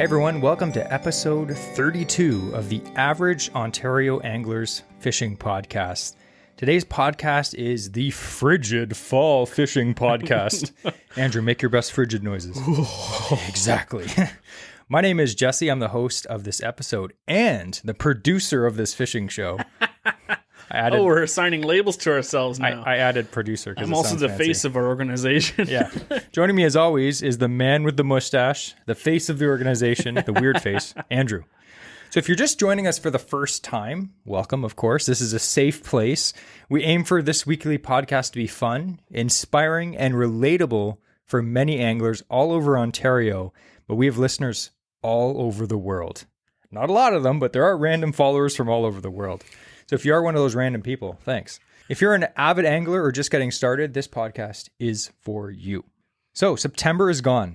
Everyone, welcome to episode 32 of the Average Ontario Anglers Fishing Podcast. Today's podcast is the Frigid Fall Fishing Podcast. Andrew, make your best frigid noises. Exactly. My name is Jesse. I'm the host of this episode and the producer of this fishing show. We're assigning labels to ourselves now. I added producer. I'm also the face of our organization. Yeah. Joining me as always is the man with the mustache, the face of the organization, the weird face, Andrew. So if you're just joining us for the first time, welcome, of course. This is a safe place. We aim for this weekly podcast to be fun, inspiring, and relatable for many anglers all over Ontario, but we have listeners all over the world. Not a lot of them, but there are random followers from all over the world. So if you are one of those random people, thanks. If you're an avid angler or just getting started, this podcast is for you. So September is gone.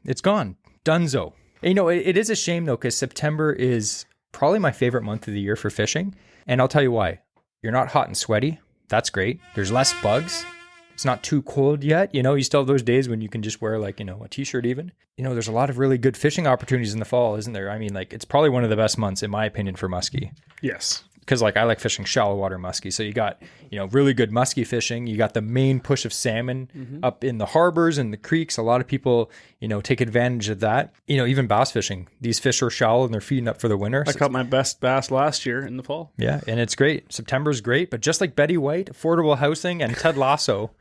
It's gone. Dunzo. And, you know, it is a shame though, because September is probably my favorite month of the year for fishing. And I'll tell you why. You're not hot and sweaty. That's great. There's less bugs. It's not too cold yet. You know, you still have those days when you can just wear like, you know, a t-shirt even. You know, there's a lot of really good fishing opportunities in the fall, isn't there? I mean, like it's probably one of the best months in my opinion for muskie. Yes. Because like I like fishing shallow water muskie. So you got, you know, really good muskie fishing. You got the main push of salmon up in the harbors and the creeks. A lot of people, you know, take advantage of that. You know, even bass fishing. These fish are shallow and they're feeding up for the winter. I caught my best bass last year in the fall. Yeah, and it's great. September's great. But just like Betty White, affordable housing, and Ted Lasso,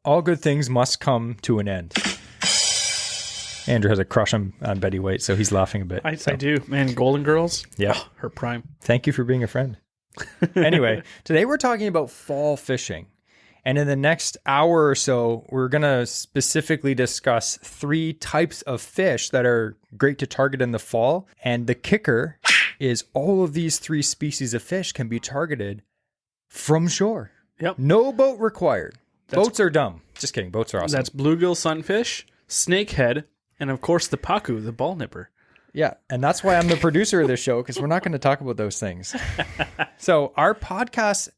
all good things must come to an end. Andrew has a crush on Betty White, so he's laughing a bit. I do. Man, Golden Girls. Yeah. Oh, her prime. Thank you for being a friend. Anyway, today we're talking about fall fishing. And in the next hour or so, we're going to specifically discuss 3 types of fish that are great to target in the fall. And the kicker is all of these 3 species of fish can be targeted from shore. Yep. No boat required. Boats are dumb. Just kidding. Boats are awesome. That's bluegill sunfish, snakehead, and of course the pacu, the ball nipper. Yeah, and that's why I'm the producer of this show, because we're not going to talk about those things. So our podcast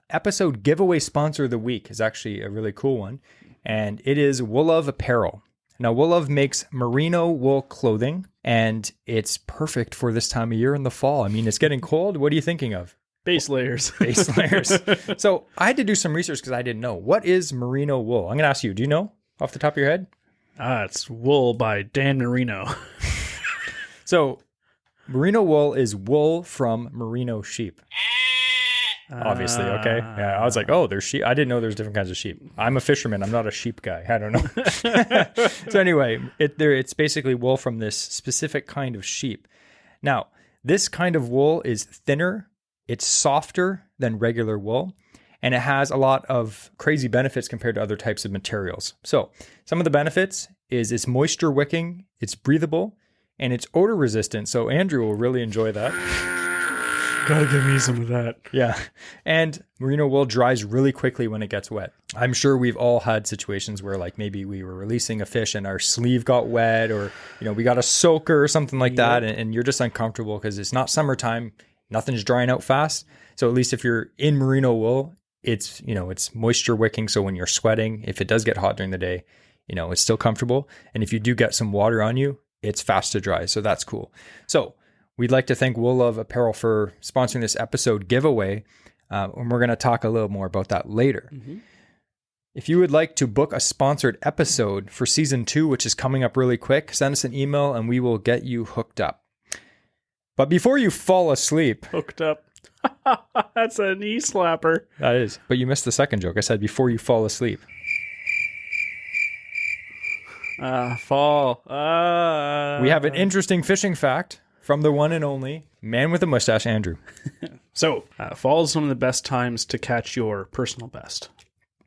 episode giveaway sponsor of the week is actually a really cool one, and it is Woolove Apparel. Now, Woolove makes merino wool clothing, and it's perfect for this time of year in the fall. I mean, it's getting cold. What are you thinking of? Base layers. Base layers. So I had to do some research because I didn't know. What is merino wool? I'm going to ask you, do you know off the top of your head? It's Wool by Dan Marino. So merino wool is wool from merino sheep. Obviously, okay. Yeah, I was like, oh, there's sheep. I didn't know there's different kinds of sheep. I'm a fisherman. I'm not a sheep guy. I don't know. So anyway, it's basically wool from this specific kind of sheep. Now, this kind of wool is thinner. It's softer than regular wool. And it has a lot of crazy benefits compared to other types of materials. So some of the benefits is it's moisture wicking, it's breathable, and it's odor resistant. So Andrew will really enjoy that. Gotta give me some of that. Yeah. And merino wool dries really quickly when it gets wet. I'm sure we've all had situations where like maybe we were releasing a fish and our sleeve got wet, or, you know, we got a soaker or something like that. And you're just uncomfortable because it's not summertime. Nothing's drying out fast. So at least if you're in merino wool, it's, you know, it's moisture wicking. So when you're sweating, if it does get hot during the day, you know, it's still comfortable. And if you do get some water on you, it's fast to dry. So that's cool. So we'd like to thank Woolove Apparel for sponsoring this episode giveaway. And we're going to talk a little more about that later. Mm-hmm. If you would like to book a sponsored episode for season 2, which is coming up really quick, send us an email and we will get you hooked up. But before you fall asleep... Hooked up. That's a knee slapper. That is. But you missed the second joke. I said before you fall asleep. Fall. We have an interesting fishing fact from the one and only man with a mustache, Andrew. So, fall is one of the best times to catch your personal best.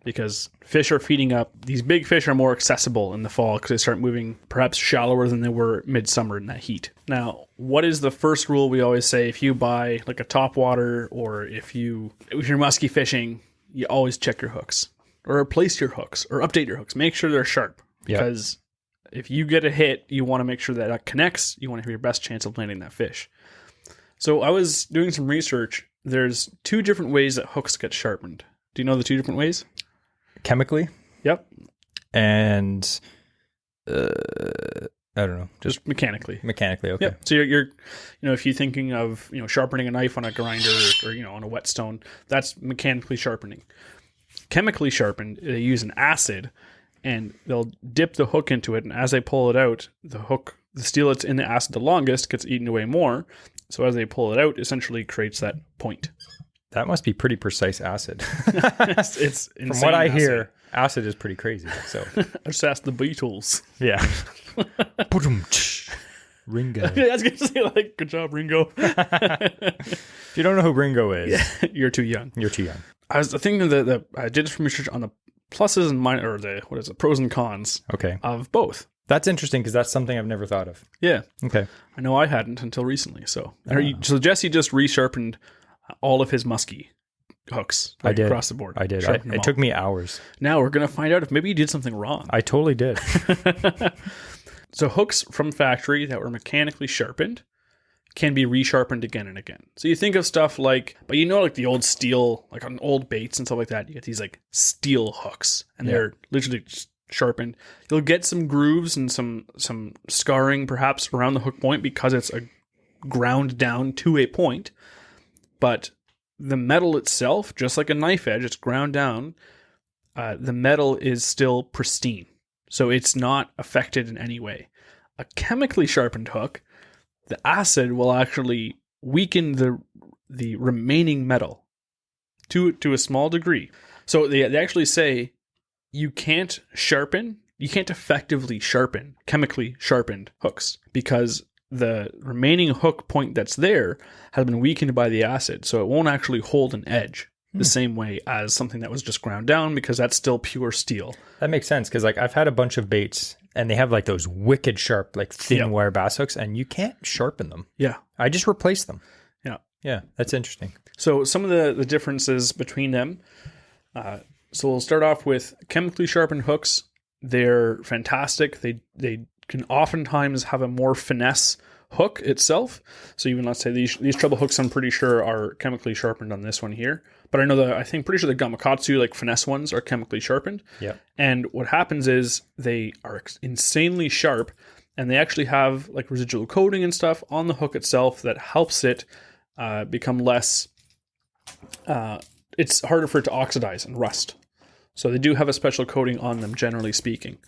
Because fish are feeding up. These big fish are more accessible in the fall because they start moving perhaps shallower than they were midsummer in that heat. Now, what is the first rule we always say? If you buy like a topwater, or if you're musky fishing, you always check your hooks or replace your hooks or update your hooks. Make sure they're sharp, because if you get a hit, you want to make sure that it connects. You want to have your best chance of landing that fish. So I was doing some research. There's 2 different ways that hooks get sharpened. Do you know the 2 different ways? Chemically? Yep. And I don't know. Just mechanically. Mechanically, okay. Yeah. So you're if you're thinking of, sharpening a knife on a grinder or on a whetstone, that's mechanically sharpening. Chemically sharpened, they use an acid and they'll dip the hook into it. And as they pull it out, the steel that's in the acid the longest gets eaten away more. So as they pull it out, essentially creates that point. That must be pretty precise acid. It's insane. From what I hear, acid is pretty crazy. So just ask the Beatles. Yeah. Ringo. I was going to say, good job, Ringo. If you don't know who Ringo is, you're too young. You're too young. I was thinking that I did some research on the pluses and the pros and cons of both. That's interesting because that's something I've never thought of. Yeah. Okay. I know I hadn't until recently. So, so Jesse just resharpened all of his musky hooks across the board. I did. It took me hours. Now we're going to find out if maybe you did something wrong. I totally did. So hooks from factory that were mechanically sharpened can be resharpened again and again. So you think of stuff like the old steel, like on old baits and stuff like that, you get these like steel hooks and they're literally just sharpened. You'll get some grooves and some scarring perhaps around the hook point because it's ground down to a point. But the metal itself, just like a knife edge, it's ground down. The metal is still pristine. So it's not affected in any way. A chemically sharpened hook, the acid will actually weaken the remaining metal to a small degree. So they actually say you can't effectively sharpen chemically sharpened hooks because the remaining hook point that's there has been weakened by the acid. So it won't actually hold an edge the same way as something that was just ground down because that's still pure steel. That makes sense because I've had a bunch of baits and they have like those wicked sharp, like thin wire bass hooks and you can't sharpen them. Yeah. I just replace them. Yeah. Yeah. That's interesting. So some of the differences between them. So we'll start off with chemically sharpened hooks. They're fantastic. They can oftentimes have a more finesse hook itself. So even let's say these treble hooks, I'm pretty sure are chemically sharpened on this one here. But I know pretty sure the Gamakatsu, like finesse ones, are chemically sharpened. Yeah. And what happens is they are insanely sharp, and they actually have like residual coating and stuff on the hook itself that helps it become less. It's harder for it to oxidize and rust. So they do have a special coating on them, generally speaking.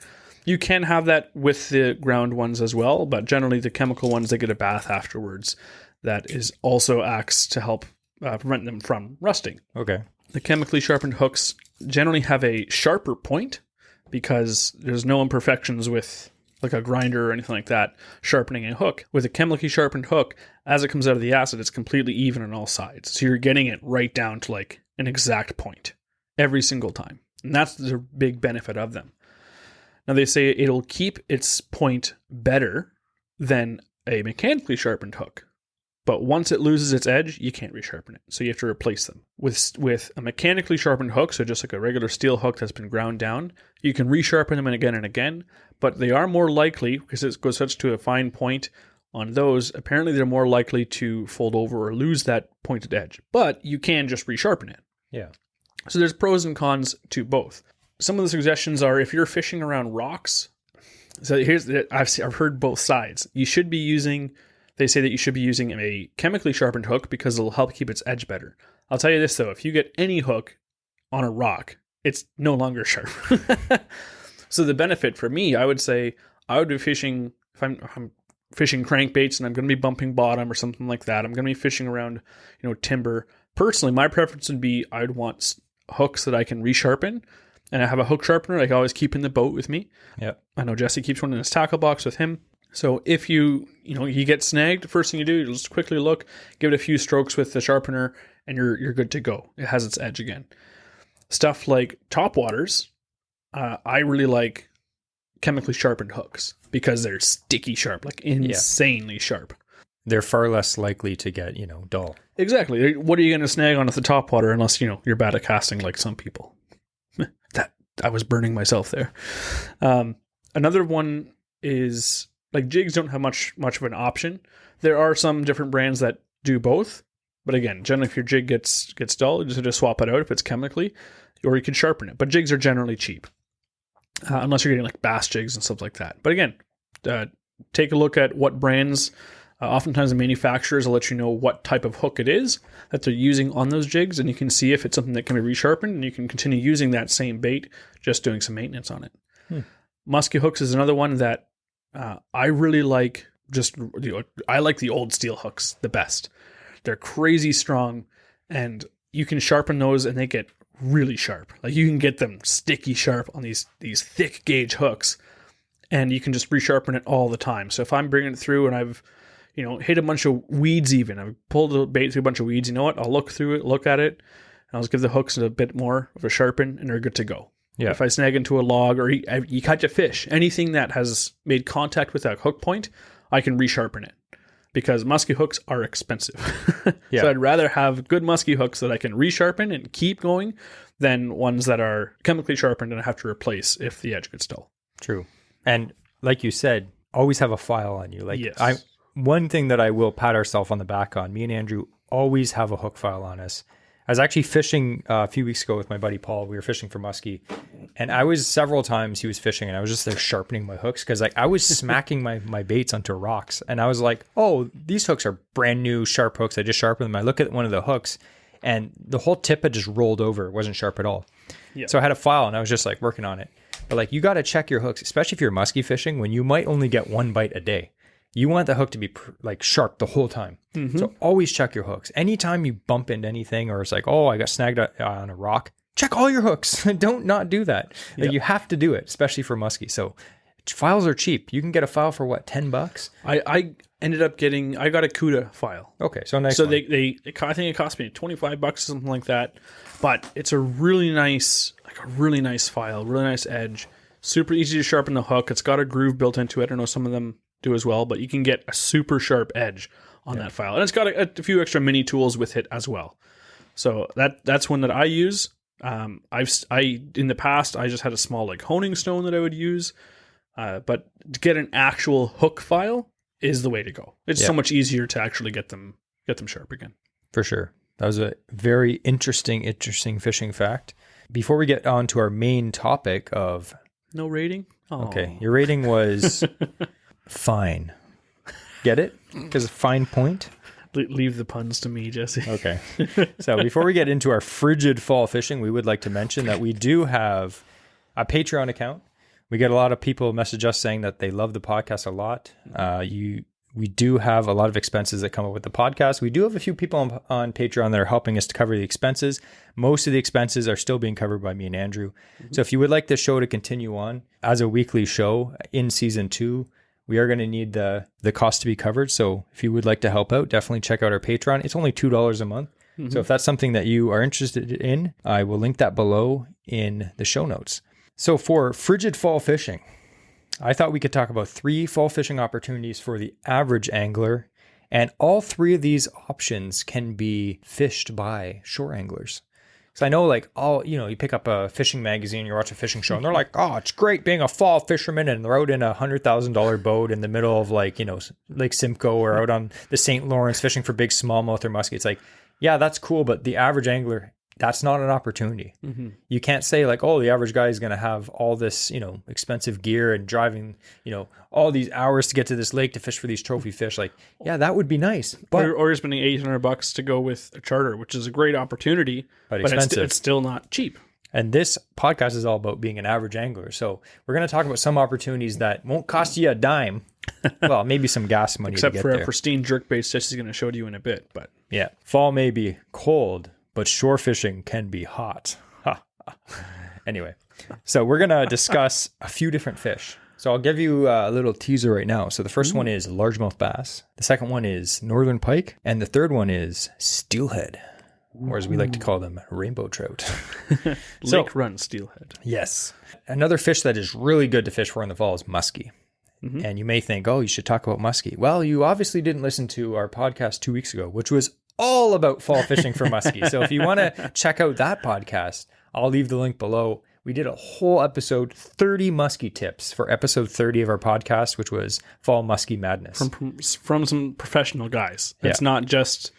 You can have that with the ground ones as well, but generally the chemical ones, they get a bath afterwards. That is also acts to help prevent them from rusting. Okay. The chemically sharpened hooks generally have a sharper point because there's no imperfections with like a grinder or anything like that sharpening a hook. With a chemically sharpened hook, as it comes out of the acid, it's completely even on all sides. So you're getting it right down to like an exact point every single time. And that's the big benefit of them. Now they say it'll keep its point better than a mechanically sharpened hook. But once it loses its edge, you can't resharpen it. So you have to replace them. With a mechanically sharpened hook, so just like a regular steel hook that's been ground down, you can resharpen them and again. But they are more likely, because it goes such to a fine point on those, apparently they're more likely to fold over or lose that pointed edge. But you can just resharpen it. Yeah. So there's pros and cons to both. Some of the suggestions are if you're fishing around rocks, so I've heard both sides. They say that you should be using a chemically sharpened hook because it'll help keep its edge better. I'll tell you this though, if you get any hook on a rock, it's no longer sharp. So the benefit for me, I would say I would be fishing, if I'm fishing crankbaits and I'm going to be bumping bottom or something like that, I'm going to be fishing around, timber. Personally, my preference would be I'd want hooks that I can resharpen. And I have a hook sharpener I can always keep in the boat with me. Yeah. I know Jesse keeps one in his tackle box with him. So if you get snagged, the first thing you do, you just quickly look, give it a few strokes with the sharpener, and you're good to go. It has its edge again. Stuff like topwaters, I really like chemically sharpened hooks because they're sticky sharp, like insanely sharp. They're far less likely to get, dull. Exactly. What are you going to snag on at the topwater unless, you're bad at casting like some people? That I was burning myself there. Another one is like jigs don't have much of an option. There are some different brands that do both, but again, generally if your jig gets dull, you just swap it out if it's chemically, or you can sharpen it. But jigs are generally cheap, unless you're getting like bass jigs and stuff like that. But again, take a look at what brands. Oftentimes the manufacturers will let you know what type of hook it is that they're using on those jigs, and you can see if it's something that can be resharpened, and you can continue using that same bait, just doing some maintenance on it. Musky hooks is another one that I really like. I like the old steel hooks the best. They're crazy strong, and you can sharpen those, and they get really sharp. Like you can get them sticky sharp on these thick gauge hooks, and you can just resharpen it all the time. So if I'm bringing it through and I've hit a bunch of weeds, even I've pulled the bait through a bunch of weeds, you know what? I'll look through it, look at it, and I'll just give the hooks a bit more of a sharpen, and they're good to go. Yeah. If I snag into a log or you catch a fish, anything that has made contact with that hook point, I can resharpen it, because musky hooks are expensive. So I'd rather have good musky hooks that I can resharpen and keep going than ones that are chemically sharpened and I have to replace if the edge gets dull. True. And like you said, always have a file on you. Like yes. One thing that I will pat ourselves on the back on, me and Andrew always have a hook file on us. I was actually fishing a few weeks ago with my buddy Paul. We were fishing for muskie, and I was several times he was fishing, and I was just there sharpening my hooks because I was smacking my baits onto rocks, and I was like, oh, these hooks are brand new sharp hooks. I just sharpened them. I look at one of the hooks, and the whole tip had just rolled over. It wasn't sharp at all. Yeah. So I had a file, and I was just like working on it. But like, you got to check your hooks, especially if you're muskie fishing, when you might only get one bite a day. You want the hook to be like sharp the whole time. Mm-hmm. So always check your hooks. Anytime you bump into anything, or it's like, oh, I got snagged on a rock, check all your hooks. Don't not do that. Yep. Like, you have to do it, especially for muskie. So files are cheap. You can get a file for what, $10? I ended up I got a CUDA file. Okay, so nice. So I think it cost me $25 or something like that. But it's a really nice file, really nice edge. Super easy to sharpen the hook. It's got a groove built into it. I don't know, some of them do as well, but you can get a super sharp edge on that file, and it's got a few extra mini tools with it as well. So that's one that I use. In the past I just had a small like honing stone that I would use, but to get an actual hook file is the way to go. It's so much easier to actually get them sharp again. For sure, that was a very interesting fishing fact. Before we get on to our main topic of no rating. Aww. Okay, your rating was. Fine. Get it? Because fine point? Leave the puns to me, Jesse. Okay. So before we get into our frigid fall fishing, we would like to mention that we do have a Patreon account. We get a lot of people message us saying that they love the podcast a lot. We do have a lot of expenses that come up with the podcast. We do have a few people on Patreon that are helping us to cover the expenses. Most of the expenses are still being covered by me and Andrew. Mm-hmm. So if you would like the show to continue on as a weekly show in season 2, we are going to need the cost to be covered. So if you would like to help out, definitely check out our Patreon. It's only $2 a month. Mm-hmm. So if that's something that you are interested in, I will link that below in the show notes. So for frigid fall fishing, I thought we could talk about 3 fall fishing opportunities for the average angler. And all 3 of these options can be fished by shore anglers. So I know, like, you pick up a fishing magazine, you watch a fishing show, and they're like, oh, it's great being a fall fisherman, and they're out in a $100,000 boat in the middle of Lake Simcoe, or out on the St. Lawrence fishing for big smallmouth or muskie. It's like, yeah, that's cool, but the average angler, that's not an opportunity. Mm-hmm. You can't say like, oh, the average guy is going to have all this, expensive gear and driving, all these hours to get to this lake to fish for these trophy fish. Like, yeah, that would be nice. But or you're spending $800 to go with a charter, which is a great opportunity, but it's still not cheap. And this podcast is all about being an average angler. So we're going to talk about some opportunities that won't cost you a dime. Well, maybe some gas money. Except to get for there. a pristine jerkbait Jesse's going to show to you in a bit. But yeah, fall may be cold, but shore fishing can be hot. Anyway, so we're going to discuss a few different fish. So I'll give you a little teaser right now. So the first one is largemouth bass. The second one is northern pike. And the third one is steelhead, or as we like to call them, rainbow trout. Lake run steelhead. Yes. Another fish that is really good to fish for in the fall is muskie. Mm-hmm. And you may think, oh, you should talk about muskie. Well, you obviously didn't listen to our podcast 2 weeks ago, which was all about fall fishing for muskie. So if you want to check out that podcast, I'll leave the link below. We did a whole episode, 30 muskie tips for episode 30 of our podcast, which was Fall Muskie Madness. From some professional guys. It's not just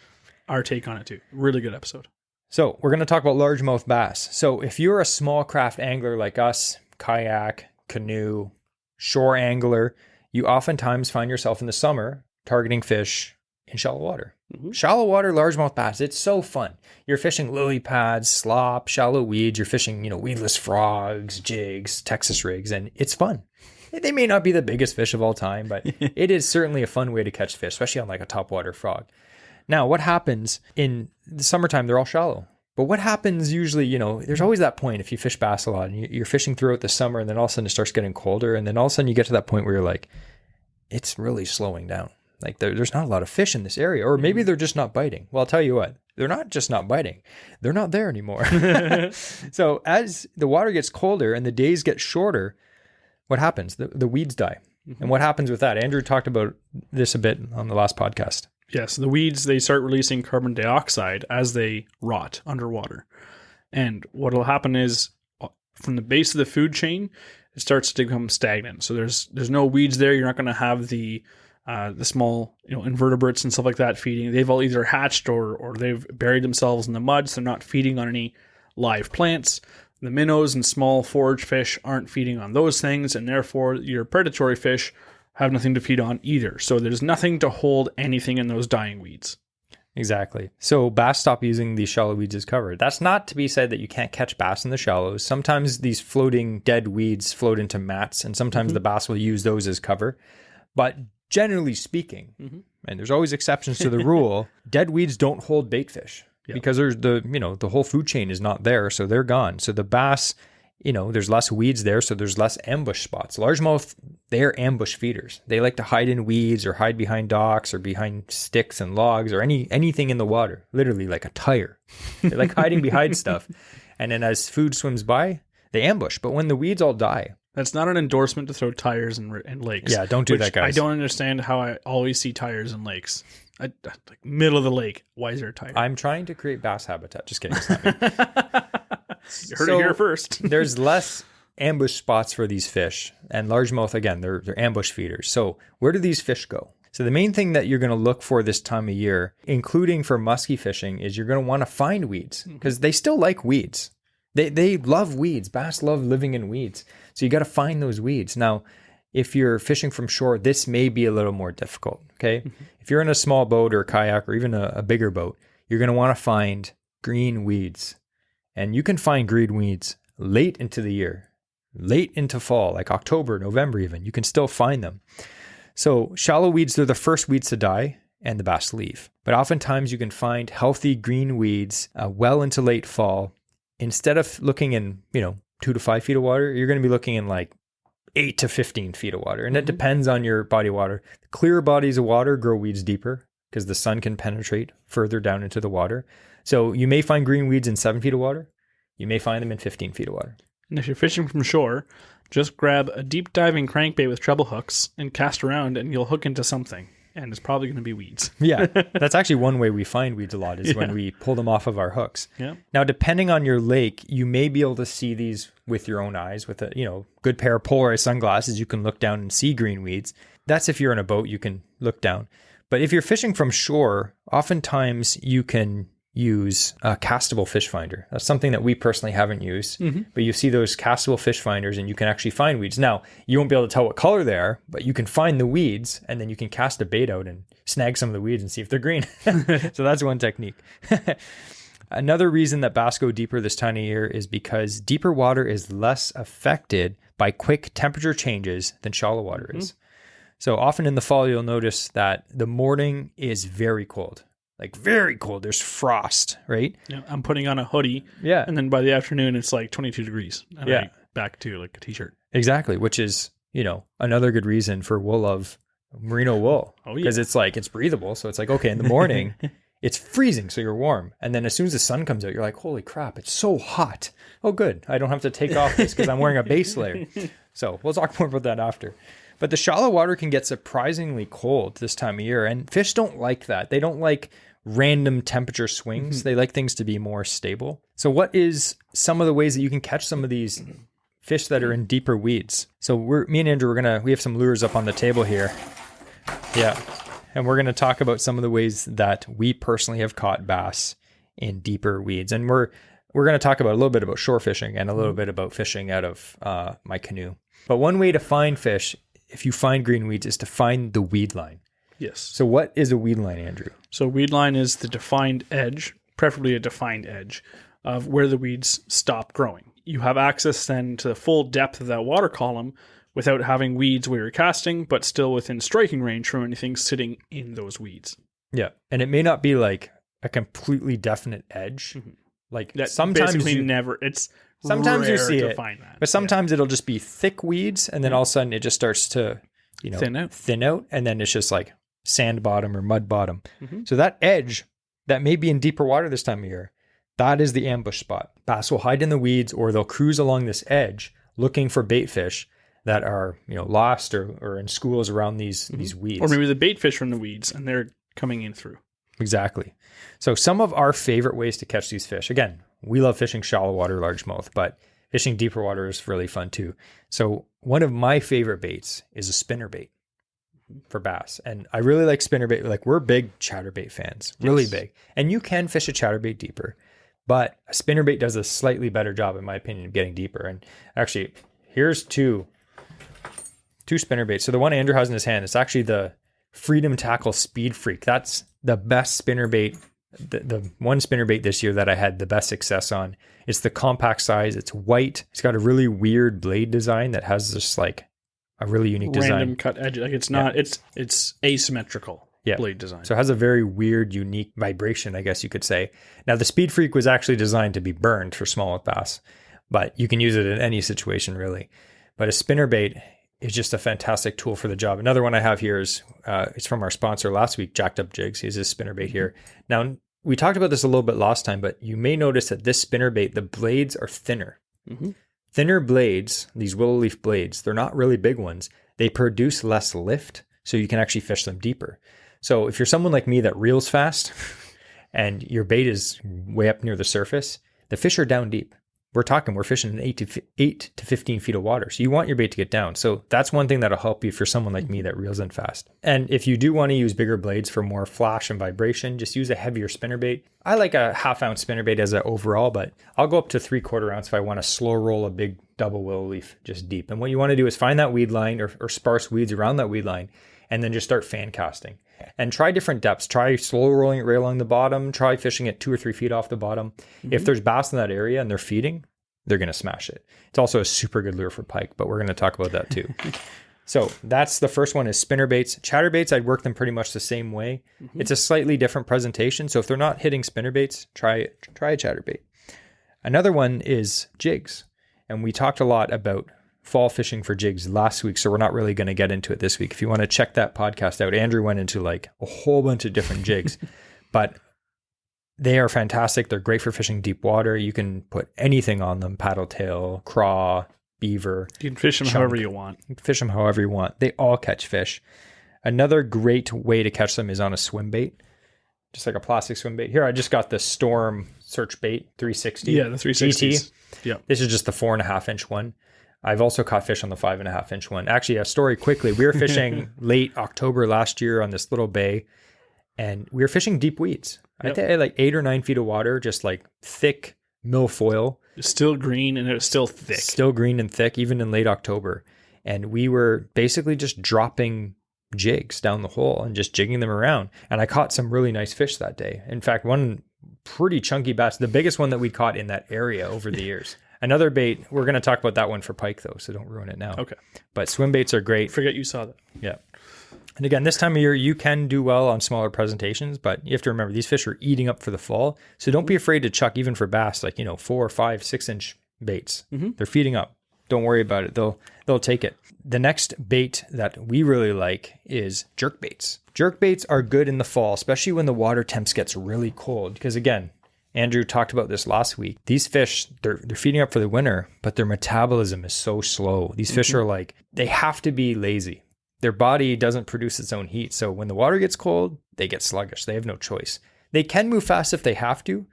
our take on it too. Really good episode. So we're going to talk about largemouth bass. So if you're a small craft angler like us, kayak, canoe, shore angler, you oftentimes find yourself in the summer targeting fish in shallow water. Mm-hmm. Shallow water largemouth bass, it's so fun. You're fishing lily pads, slop, shallow weeds. You're fishing, weedless frogs, jigs, Texas rigs, and it's fun. They may not be the biggest fish of all time, but it is certainly a fun way to catch fish, especially on like a topwater frog. Now, what happens in the summertime? They're all shallow. But what happens usually, there's always that point if you fish bass a lot and you're fishing throughout the summer and then all of a sudden it starts getting colder. And then all of a sudden you get to that point where you're like, it's really slowing down. Like there's not a lot of fish in this area, or maybe they're just not biting. Well, I'll tell you what, they're not just not biting. They're not there anymore. So as the water gets colder and the days get shorter, what happens? The weeds die. And what happens with that? Andrew talked about this a bit on the last podcast. Yes, the weeds, they start releasing carbon dioxide as they rot underwater. And what will happen is from the base of the food chain, it starts to become stagnant. So there's no weeds there. You're not going to have the small invertebrates and stuff like that feeding. They've all either hatched or they've buried themselves in the mud, so they're not feeding on any live plants. The minnows and small forage fish aren't feeding on those things, and therefore your predatory fish have nothing to feed on either. So there's nothing to hold anything in those dying weeds. Exactly. So bass stop using these shallow weeds as cover. That's not to be said that you can't catch bass in the shallows. Sometimes these floating dead weeds float into mats, and sometimes the bass will use those as cover. But generally speaking, and there's always exceptions to the rule, dead weeds don't hold bait fish because there's the whole food chain is not there, so they're gone. So the bass, there's less weeds there, so there's less ambush spots. Largemouth, they're ambush feeders. They like to hide in weeds or hide behind docks or behind sticks and logs or anything in the water, literally like a tire. They like hiding behind stuff. And then as food swims by, they ambush. But when the weeds all die. That's not an endorsement to throw tires in lakes. Yeah, don't do that, guys. I don't understand how I always see tires in lakes. Like middle of the lake. Why is there a tire? I'm trying to create bass habitat. Just kidding. It's not me. You heard it here first. There's less ambush spots for these fish. And largemouth, again, they're ambush feeders. So where do these fish go? So the main thing that you're going to look for this time of year, including for musky fishing, is you're going to want to find weeds because they still like weeds. They love weeds. Bass love living in weeds. So you got to find those weeds. Now, if you're fishing from shore, this may be a little more difficult. Okay. If you're in a small boat or a kayak or even a bigger boat, you're going to want to find green weeds. And you can find green weeds late into the year, late into fall, like October, November even. You can still find them. So shallow weeds, they're the first weeds to die and the bass leave. But oftentimes you can find healthy green weeds well into late fall. Instead of looking in, 2 to 5 feet of water, you're going to be looking in like 8 to 15 feet of water. And it depends on your body of water. Clear bodies of water grow weeds deeper because the sun can penetrate further down into the water. So you may find green weeds in 7 feet of water. You may find them in 15 feet of water. And if you're fishing from shore, just grab a deep diving crankbait with treble hooks and cast around and you'll hook into something. And it's probably going to be weeds. Yeah. That's actually one way we find weeds a lot is when we pull them off of our hooks. Yeah. Now, depending on your lake, you may be able to see these with your own eyes. With a good pair of polarized sunglasses, you can look down and see green weeds. That's if you're in a boat, you can look down. But if you're fishing from shore, oftentimes you can use a castable fish finder. That's something that we personally haven't used, but you see those castable fish finders and you can actually find weeds. Now, you won't be able to tell what color they are, but you can find the weeds and then you can cast a bait out and snag some of the weeds and see if they're green. So that's one technique. Another reason that bass go deeper this time of year is because deeper water is less affected by quick temperature changes than shallow water is. So often in the fall, you'll notice that the morning is very cold. Like very cold. There's frost, right? Yeah, I'm putting on a hoodie. Yeah. And then by the afternoon, it's like 22 degrees. And I back to like a t-shirt. Exactly. Which is, another good reason for wool of merino wool. Oh, yeah. Because it's breathable. So it's like, okay, in the morning, it's freezing. So you're warm. And then as soon as the sun comes out, you're like, holy crap, it's so hot. Oh, good. I don't have to take off this because I'm wearing a base layer. So we'll talk more about that after. But the shallow water can get surprisingly cold this time of year. And fish don't like that. They don't like random temperature swings. They like things to be more stable. So what is some of the ways that you can catch some of these fish that are in deeper weeds? So me and Andrew, we have some lures up on the table here. Yeah. And we're going to talk about some of the ways that we personally have caught bass in deeper weeds. And we're going to talk about a little bit about shore fishing and a little bit about fishing out of my canoe. But one way to find fish if you find green weeds is to find the weed line. Yes. So what is a weed line, Andrew? So weed line is the defined edge, preferably a defined edge, of where the weeds stop growing. You have access then to the full depth of that water column without having weeds where you're casting, but still within striking range from anything sitting in those weeds. Yeah. And it may not be like a completely definite edge. Mm-hmm. Like that sometimes sometimes you see to it, find that. But sometimes it'll just be thick weeds, and then all of a sudden it just starts to, thin out, and then it's just like sand bottom or mud bottom. Mm-hmm. So that edge that may be in deeper water this time of year, that is the ambush spot. Bass will hide in the weeds, or they'll cruise along this edge looking for bait fish that are, lost or in schools around these weeds. Or maybe the bait fish from the weeds, and they're coming in through. Exactly. So some of our favorite ways to catch these fish, again, we love fishing shallow water largemouth, but fishing deeper water is really fun too. So one of my favorite baits is a spinnerbait for bass. And I really like spinnerbait. Like, we're big chatterbait fans, really big. And you can fish a chatterbait deeper, but a spinnerbait does a slightly better job, in my opinion, of getting deeper. And actually, here's two spinnerbaits. So the one Andrew has in his hand, it's actually the Freedom Tackle Speed Freak. That's the best spinnerbait, the one spinnerbait this year that I had the best success on. It's the compact size. It's white. It's got a really weird blade design that has this like a really unique design. Random cut edge. Like it's not, it's asymmetrical blade design. So it has a very weird, unique vibration, I guess you could say. Now the Speed Freak was actually designed to be burned for smallmouth bass, but you can use it in any situation really. But a spinnerbait is just a fantastic tool for the job. Another one I have here is, it's from our sponsor last week, Jacked Up Jigs. He has this spinnerbait here. Now, we talked about this a little bit last time, but you may notice that this spinnerbait, the blades are thinner. Mm-hmm. Thinner blades, these willow leaf blades, they're not really big ones. They produce less lift, so you can actually fish them deeper. So if you're someone like me that reels fast and your bait is way up near the surface, the fish are down deep. We're fishing in 8 to 15 feet of water. So you want your bait to get down. So that's one thing that'll help you if you're someone like me that reels in fast. And if you do want to use bigger blades for more flash and vibration, just use a heavier spinnerbait. I like a 1/2 ounce spinnerbait as an overall, but I'll go up to 3/4 ounce if I want to slow roll a big double willow leaf just deep. And what you want to do is find that weed line or sparse weeds around that weed line, and then just start fan casting. And try different depths. Try slow rolling it right along the bottom. Try fishing it 2 or 3 feet off the bottom. Mm-hmm. If there's bass in that area and they're feeding, they're going to smash it. It's also a super good lure for pike, but we're going to talk about that too. So that's the first one, is spinnerbaits. Chatterbaits, I'd work them pretty much the same way. Mm-hmm. It's a slightly different presentation. So if they're not hitting spinnerbaits, try a chatterbait. Another one is jigs. And we talked a lot about fall fishing for jigs last week, so we're not really going to get into it this week. If you want to check that podcast out, Andrew went into like a whole bunch of different jigs, but they are fantastic. They're great for fishing deep water. You can put anything on them: paddle tail, craw, beaver. You can fish them however you want. You can fish them however you want. They all catch fish. Another great way to catch them is on a swim bait, just like a plastic swim bait. Here, I just got the Storm Search Bait 360. Yeah, the 360. GT. Yeah. This is just the 4.5 inch one. I've also caught fish on the 5.5 inch one. Actually, a story quickly. We were fishing late October last year on this little bay, and we were fishing deep weeds. Yep. I think I had like 8 or 9 feet of water, just like thick milfoil. It's still green and it was still thick. Still green and thick, even in late October. And we were basically just dropping jigs down the hole and just jigging them around. And I caught some really nice fish that day. In fact, one pretty chunky bass, the biggest one that we caught in that area over the years. Another bait, we're going to talk about that one for pike though, so don't ruin it now. Okay. But swim baits are great. Forget you saw that. Yeah. And again, this time of year, you can do well on smaller presentations, but you have to remember these fish are eating up for the fall. So don't be afraid to chuck, even for bass, like, 4, 5, 6 inch baits. Mm-hmm. They're feeding up. Don't worry about it. They'll take it. The next bait that we really like is jerk baits. Jerk baits are good in the fall, especially when the water temps gets really cold. Because again, Andrew talked about this last week. These fish, they're feeding up for the winter, but their metabolism is so slow. These fish are like, they have to be lazy. Their body doesn't produce its own heat. So when the water gets cold, they get sluggish. They have no choice. They can move fast if they have to,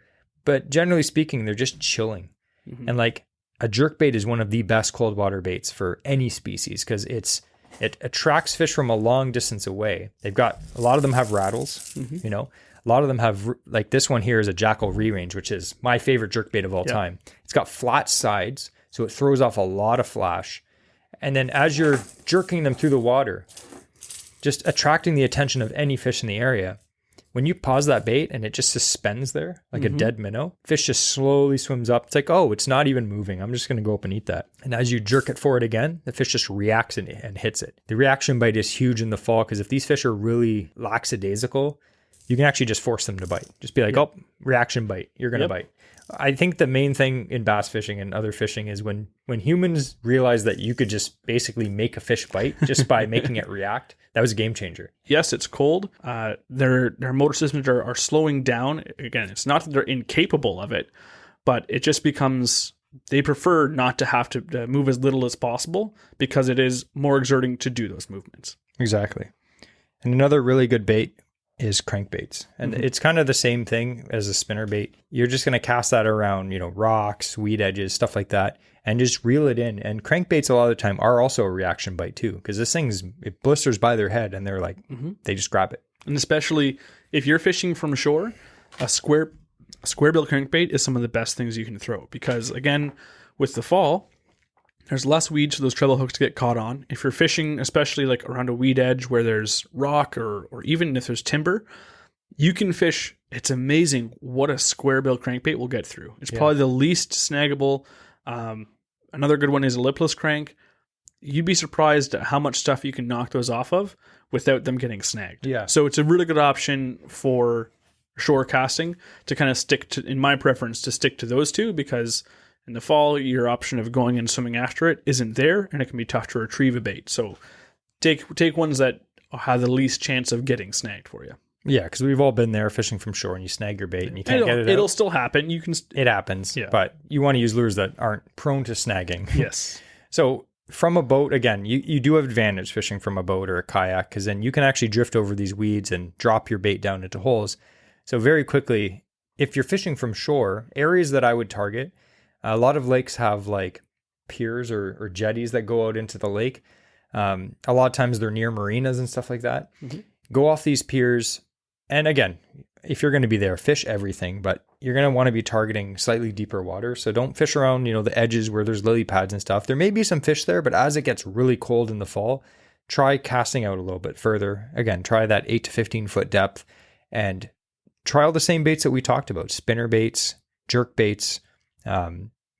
but generally speaking, they're just chilling. Mm-hmm. And like a jerkbait is one of the best cold water baits for any species because it attracts fish from a long distance away. A lot of them have rattles, mm-hmm. A lot of them have, like this one here is a Jackal Re-Range, which is my favorite jerkbait of all time. It's got flat sides, so it throws off a lot of flash. And then as you're jerking them through the water, just attracting the attention of any fish in the area, when you pause that bait and it just suspends there like a dead minnow, fish just slowly swims up. It's like, oh, it's not even moving. I'm just going to go up and eat that. And as you jerk it forward again, the fish just reacts and hits it. The reaction bite is huge in the fall because if these fish are really lackadaisical, you can actually just force them to bite. Just be like, oh, reaction bite. You're going to bite. I think the main thing in bass fishing and other fishing is when humans realize that you could just basically make a fish bite just by making it react, that was a game changer. Yes, it's cold. Their motor systems are slowing down. Again, it's not that they're incapable of it, but it just becomes, they prefer not to have to move as little as possible because it is more exerting to do those movements. Exactly. And another really good bait is crankbaits. And it's kind of the same thing as a spinner bait. You're just going to cast that around, rocks, weed edges, stuff like that, and just reel it in. And crankbaits a lot of the time are also a reaction bite too, because this it blisters by their head and they're like, they just grab it. And especially if you're fishing from shore, a square bill crankbait is some of the best things you can throw because again, with the fall, there's less weeds for those treble hooks to get caught on. If you're fishing, especially like around a weed edge where there's rock or even if there's timber, you can fish. It's amazing what a square bill crankbait will get through. It's probably the least snaggable. Another good one is a lipless crank. You'd be surprised at how much stuff you can knock those off of without them getting snagged. Yeah. So it's a really good option for shore casting to kind of stick to, in my preference, to stick to those two because in the fall, your option of going and swimming after it isn't there, and it can be tough to retrieve a bait. So take ones that have the least chance of getting snagged for you. Yeah, because we've all been there fishing from shore and you snag your bait and you can't get it out. It'll still happen. It happens, but you want to use lures that aren't prone to snagging. Yes. So from a boat, again, you do have advantage fishing from a boat or a kayak because then you can actually drift over these weeds and drop your bait down into holes. So very quickly, if you're fishing from shore, areas that I would target, a lot of lakes have like piers or jetties that go out into the lake. A lot of times they're near marinas and stuff like that. Go off these piers. And again, if you're going to be there, fish everything, but you're going to want to be targeting slightly deeper water. So don't fish around, the edges where there's lily pads and stuff. There may be some fish there, but as it gets really cold in the fall, try casting out a little bit further. Again, try that 8 to 15 foot depth and try all the same baits that we talked about. Spinner baits, jerk baits,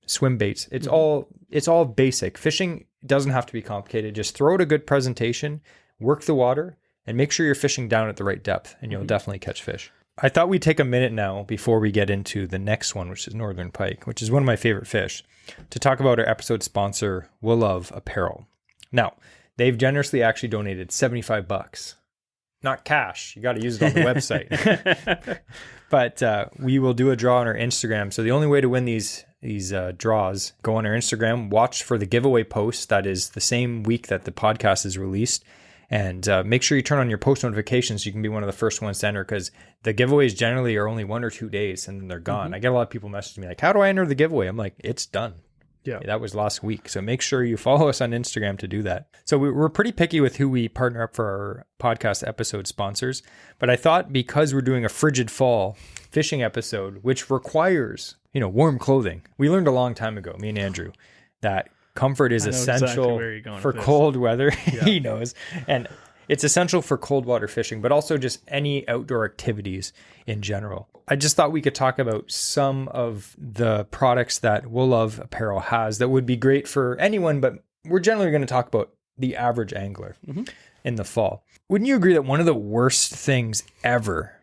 swim baits. It's all basic. Fishing doesn't have to be complicated. Just throw it a good presentation, work the water, and make sure you're fishing down at the right depth, and you'll definitely catch fish. I thought we'd take a minute now before we get into the next one, which is northern pike, which is one of my favorite fish, to talk about our episode sponsor, Will Love Apparel. Now, they've generously actually donated $75. Not cash. You got to use it on the website. But we will do a draw on our Instagram. So the only way to win these draws, go on our Instagram, watch for the giveaway post that is the same week that the podcast is released. And make sure you turn on your post notifications so you can be one of the first ones to enter because the giveaways generally are only 1 or 2 days and then they're gone. I get a lot of people messaging me like, how do I enter the giveaway? I'm like, it's done. Yeah, that was last week. So make sure you follow us on Instagram to do that. So we're pretty picky with who we partner up for our podcast episode sponsors. But I thought because we're doing a frigid fall fishing episode, which requires, warm clothing. We learned a long time ago, me and Andrew, that comfort is essential for cold weather. Yeah. He knows. And it's essential for cold water fishing, but also just any outdoor activities in general. I just thought we could talk about some of the products that Will Love Apparel has that would be great for anyone, but we're generally going to talk about the average angler in the fall. Wouldn't you agree that one of the worst things ever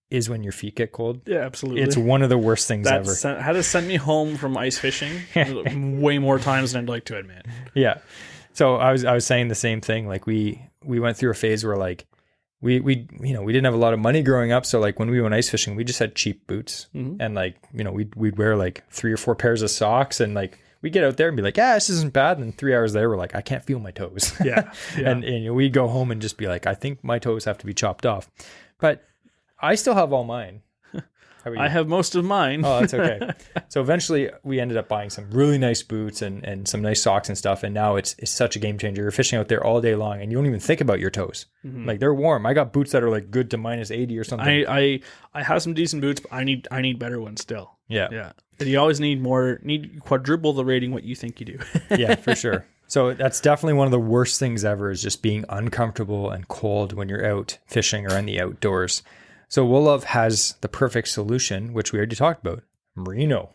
is when your feet get cold? Yeah, absolutely. It's one of the worst things ever. Had to send me home from ice fishing way more times than I'd like to admit. Yeah. So I was saying the same thing. Like we went through a phase where like we didn't have a lot of money growing up. So like when we went ice fishing, we just had cheap boots and like, we'd wear like 3 or 4 pairs of socks and like we'd get out there and be like, this isn't bad. And then 3 hours later, we're like, I can't feel my toes. Yeah. And we'd go home and just be like, I think my toes have to be chopped off. But I still have all mine. I have most of mine. Oh, that's okay. So eventually we ended up buying some really nice boots and some nice socks and stuff. And now it's such a game changer. You're fishing out there all day long and you don't even think about your toes. Like they're warm. I got boots that are like good to minus 80 or something. I have some decent boots, but I need better ones still. Yeah. And you always need quadruple the rating what you think you do. Yeah, for sure. So that's definitely one of the worst things ever, is just being uncomfortable and cold when you're out fishing or in the outdoors. So Wool Love has the perfect solution, which we already talked about, merino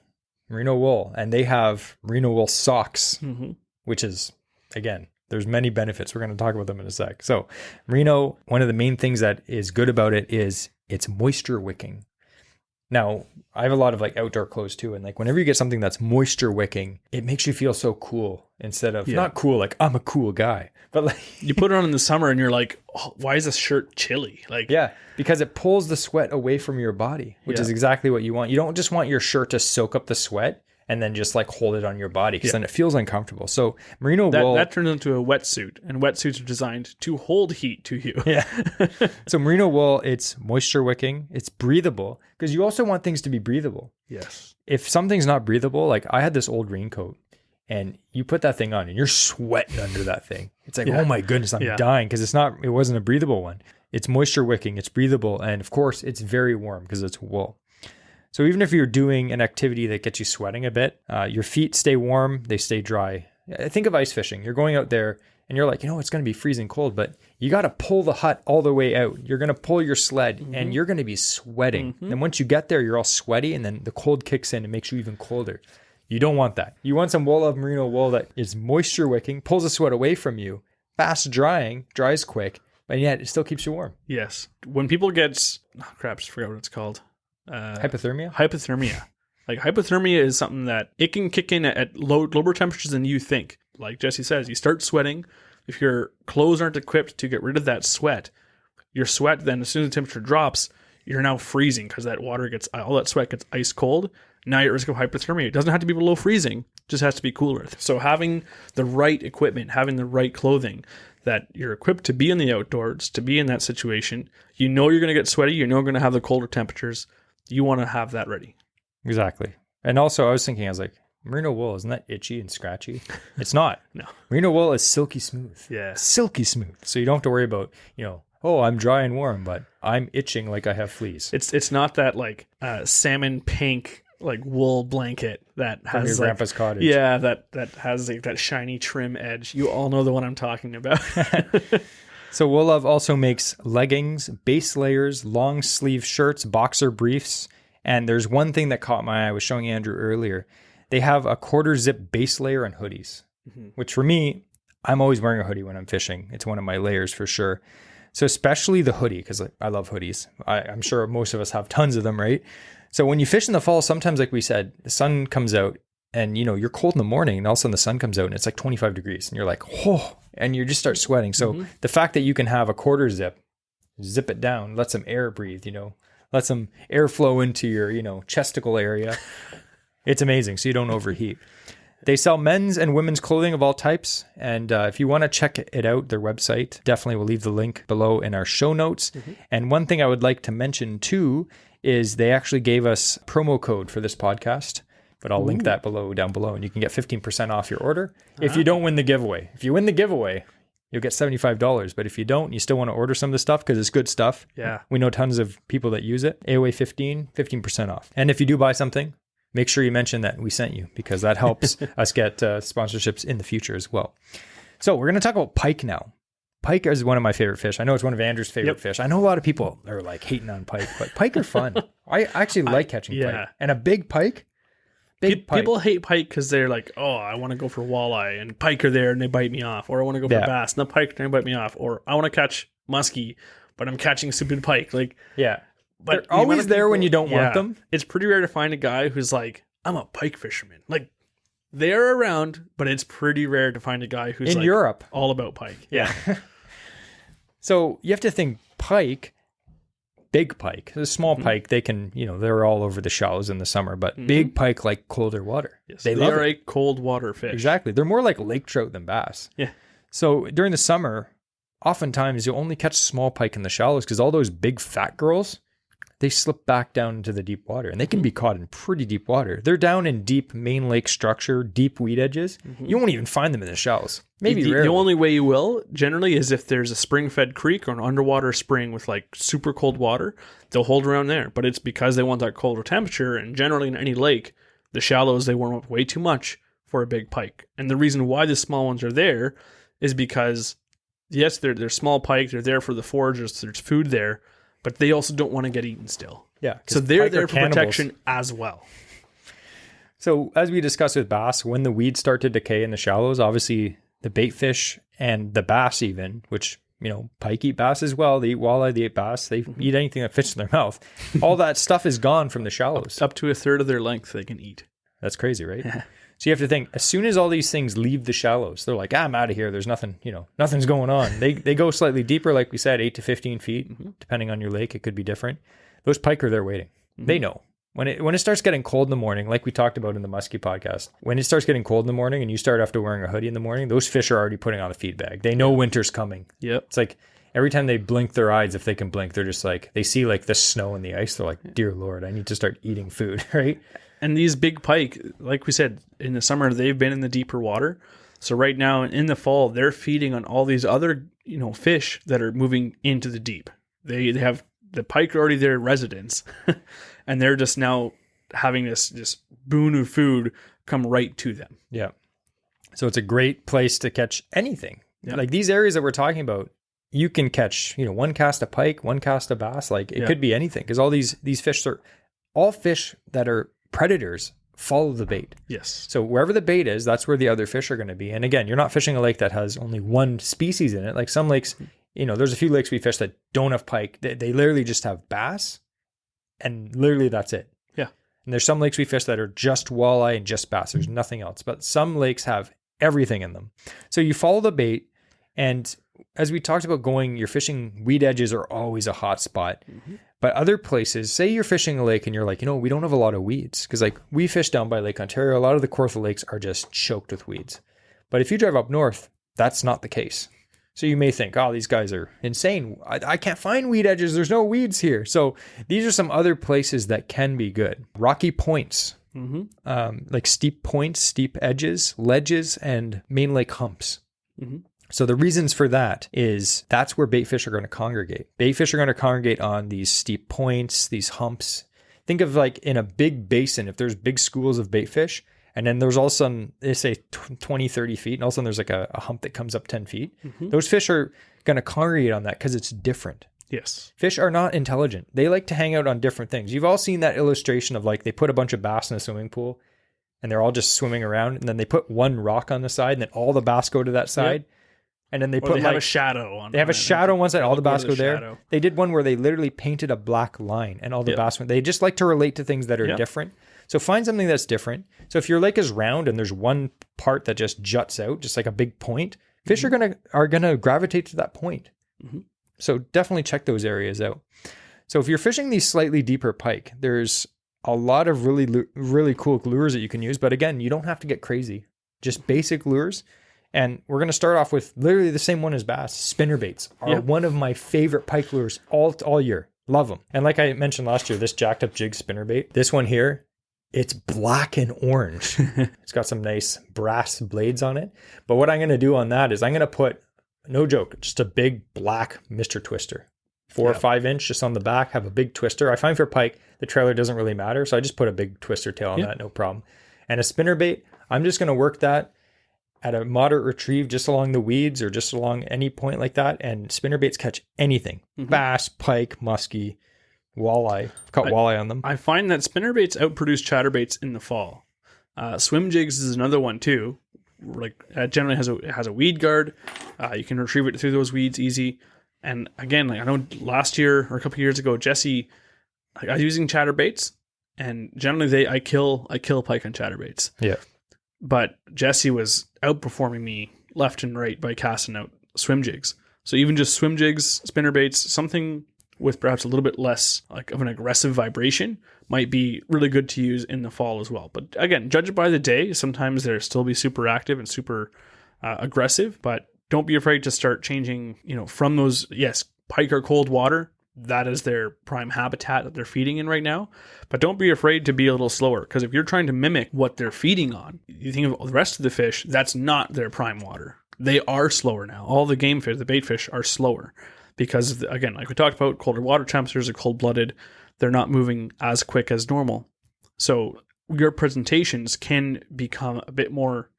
wool. And they have merino wool socks, which is, again, there's many benefits. We're going to talk about them in a sec. So merino, one of the main things that is good about it is it's moisture wicking. Now, I have a lot of like outdoor clothes too. And like whenever you get something that's moisture wicking, it makes you feel so cool instead of not cool, like I'm a cool guy, but like you put it on in the summer and you're like, oh, why is this shirt chilly? Like, yeah, because it pulls the sweat away from your body, which is exactly what you want. You don't just want your shirt to soak up the sweat and then just like hold it on your body, because then it feels uncomfortable. So merino wool, that turns into a wetsuit, and wetsuits are designed to hold heat to you. Yeah. So merino wool, it's moisture wicking, it's breathable, because you also want things to be breathable. Yes. If something's not breathable, like I had this old raincoat, and you put that thing on and you're sweating under that thing. It's like, oh my goodness, I'm dying, because it wasn't a breathable one. It's moisture wicking, it's breathable, and of course it's very warm because it's wool. So even if you're doing an activity that gets you sweating a bit, your feet stay warm, they stay dry. Think of ice fishing. You're going out there and you're like, it's going to be freezing cold, but you got to pull the hut all the way out. You're going to pull your sled and you're going to be sweating. And once you get there, you're all sweaty, and then the cold kicks in and makes you even colder. You don't want that. You want some Wool Love merino wool that is moisture wicking, pulls the sweat away from you, fast drying, dries quick, but yet it still keeps you warm. Yes. When people get, I forgot what it's called. Hypothermia. Like hypothermia is something that it can kick in at lower temperatures than you think. Like Jesse says, you start sweating. If your clothes aren't equipped to get rid of that sweat, your sweat then, as soon as the temperature drops, you're now freezing, because that water all that sweat gets ice cold. Now you're at risk of hypothermia. It doesn't have to be below freezing, it just has to be cooler. So having the right equipment, having the right clothing, that you're equipped to be in the outdoors, to be in that situation, you're going to get sweaty, you're going to have the colder temperatures. You want to have that ready. Exactly. And also I was like, merino wool, isn't that itchy and scratchy? It's not. No. Merino wool is silky smooth. Yeah. Silky smooth. So you don't have to worry about, I'm dry and warm, but I'm itching like I have fleas. It's not that like salmon pink like wool blanket that has from your grandpa's cottage. Yeah, that has like that shiny trim edge. You all know the one I'm talking about. So Wool Love also makes leggings, base layers, long sleeve shirts, boxer briefs. And there's one thing that caught my eye. I was showing Andrew earlier. They have a quarter zip base layer and hoodies, which for me, I'm always wearing a hoodie when I'm fishing. It's one of my layers for sure. So especially the hoodie, because I love hoodies. I'm sure most of us have tons of them, right? So when you fish in the fall, sometimes, like we said, the sun comes out and, you're cold in the morning, and all of a sudden the sun comes out and it's like 25 degrees and you're like, oh, and you just start sweating. So the fact that you can have a quarter zip it down, let some air breathe, let some air flow into your, chesticle area. It's amazing. So you don't overheat. They sell men's and women's clothing of all types. And if you want to check it out, their website, definitely we'll leave the link below in our show notes. And one thing I would like to mention too is they actually gave us promo code for this podcast, but I'll link that down below, and you can get 15% off your order if you don't win the giveaway. If you win the giveaway, you'll get $75. But if you don't, you still want to order some of the stuff because it's good stuff. Yeah. We know tons of people that use it. AOA 15% off. And if you do buy something, make sure you mention that we sent you, because that helps us get sponsorships in the future as well. So we're going to talk about pike now. Pike is one of my favorite fish. I know it's one of Andrew's favorite fish. I know a lot of people are like hating on pike, but pike are fun. I actually like catching pike. And a big pike. People hate pike because they're like, oh, I want to go for walleye and pike are there and they bite me off. Or I want to go for bass and the pike and they bite me off. Or I want to catch muskie, but I'm catching stupid pike. Like, yeah. But they're always there when you don't want them. It's pretty rare to find a guy who's like, I'm a pike fisherman. Like, they're around, but it's pretty rare to find a guy who's in Europe all about pike. Yeah. So you have to think pike, big pike, the small pike, they can, they're all over the shallows in the summer, but big pike like colder water. Yes, they are a cold water fish. Exactly. They're more like lake trout than bass. Yeah. So during the summer, oftentimes you'll only catch small pike in the shallows because all those big fat girls, they slip back down into the deep water, and they can be caught in pretty deep water. They're down in deep main lake structure, deep weed edges. You won't even find them in the shallows. Maybe rarely. The only way you will generally is if there's a spring-fed creek or an underwater spring with like super cold water. They'll hold around there, but it's because they want that colder temperature. And generally in any lake, the shallows, they warm up way too much for a big pike. And the reason why the small ones are there is because, yes, they're small pike. They're there for the foragers. There's food there, but they also don't want to get eaten still. Yeah. So they're pike are there for cannibals. protection as well. So as we discussed with bass, when the weeds start to decay in the shallows, obviously the bait fish and the bass even, which, pike eat bass as well. They eat walleye, they eat bass. They eat anything that fits in their mouth. All that stuff is gone from the shallows. Up to a third of their length they can eat. That's crazy, right? So you have to think, as soon as all these things leave the shallows, they're like, I'm out of here. There's nothing, nothing's going on. They go slightly deeper, like we said, 8 to 15 feet, depending on your lake. It could be different. Those pike are there waiting. They know. When it starts getting cold in the morning, like we talked about in the Muskie podcast, when it starts getting cold in the morning and you start after wearing a hoodie in the morning, those fish are already putting on a feed bag. They know winter's coming. Yep. It's like every time they blink their eyes, if they can blink, they're just like, they see like the snow and the ice. They're like, dear Lord, I need to start eating food, right? And these big pike, like we said, in the summer, they've been in the deeper water. So right now in the fall, they're feeding on all these other, fish that are moving into the deep. They have the pike are already their residents and they're just now having this boon of food come right to them. Yeah. So it's a great place to catch anything. Yeah. Like these areas that we're talking about, you can catch, one cast of pike, one cast of bass. Like it could be anything because all these fish are all fish that are predators follow the bait. Yes. So wherever the bait is, that's where the other fish are going to be. And again, you're not fishing a lake that has only one species in it. Like some lakes, there's a few lakes we fish that don't have pike. They literally just have bass and literally that's it. Yeah. And there's some lakes we fish that are just walleye and just bass. There's nothing else. But some lakes have everything in them. So you follow the bait. And as we talked about you're fishing, weed edges are always a hot spot. But other places, say you're fishing a lake and you're like, we don't have a lot of weeds. Because like we fish down by Lake Ontario, a lot of the Kawartha lakes are just choked with weeds. But if you drive up north, that's not the case. So you may think, these guys are insane. I can't find weed edges. There's no weeds here. So these are some other places that can be good. Rocky points, like steep points, steep edges, ledges, and main lake humps. So the reasons for that is that's where bait fish are going to congregate. Bait fish are going to congregate on these steep points, these humps. Think of like in a big basin, if there's big schools of bait fish, and then there's all of a sudden, they say 20, 30 feet, and all of a sudden there's like a hump that comes up 10 feet. Those fish are going to congregate on that because it's different. Yes. Fish are not intelligent. They like to hang out on different things. You've all seen that illustration of like they put a bunch of bass in a swimming pool and they're all just swimming around, and then they put one rock on the side and then all the bass go to that side. Yep. And then they have a shadow on. They have a shadow on one side. All the bass go there. Shadow. They did one where they literally painted a black line, and all the bass went. They just like to relate to things that are different. So find something that's different. So if your lake is round and there's one part that just juts out, just like a big point, fish are gonna gravitate to that point. So definitely check those areas out. So if you're fishing these slightly deeper pike, there's a lot of really cool lures that you can use. But again, you don't have to get crazy. Just basic lures. And we're going to start off with literally the same one as bass. Spinner baits are one of my favorite pike lures all year. Love them. And like I mentioned last year, this jacked up jig spinner bait, this one here, it's black and orange. It's got some nice brass blades on it. But what I'm going to do on that is I'm going to put, no joke, just a big black Mr. Twister. 4 or 5 inch just on the back, have a big twister. I find for pike, the trailer doesn't really matter. So I just put a big twister tail on that, no problem. And a spinner bait, I'm just going to work that at a moderate retrieve just along the weeds or just along any point like that. And spinner baits catch anything. Bass, pike, muskie, walleye. I've caught walleye on them. I find that spinner baits outproduce chatterbaits in the fall. Swim jigs is another one too. Like generally has a weed guard. You can retrieve it through those weeds easy. And again, like I know last year or a couple of years ago, Jesse, I was using chatterbaits, and generally I kill pike on chatterbaits. Yeah. But Jesse was outperforming me left and right by casting out swim jigs. So even just swim jigs, spinner baits, something with perhaps a little bit less like of an aggressive vibration might be really good to use in the fall as well. But again, judge it by the day. Sometimes they'll still be super active and super aggressive, but don't be afraid to start changing, from those, yes, pike are cold water. That is their prime habitat that they're feeding in right now. But don't be afraid to be a little slower, because if you're trying to mimic what they're feeding on, you think of the rest of the fish, that's not their prime water. They are slower now. All the game fish, the bait fish, are slower because, again, like we talked about, colder water temperatures are cold-blooded. They're not moving as quick as normal. So your presentations can become a bit more,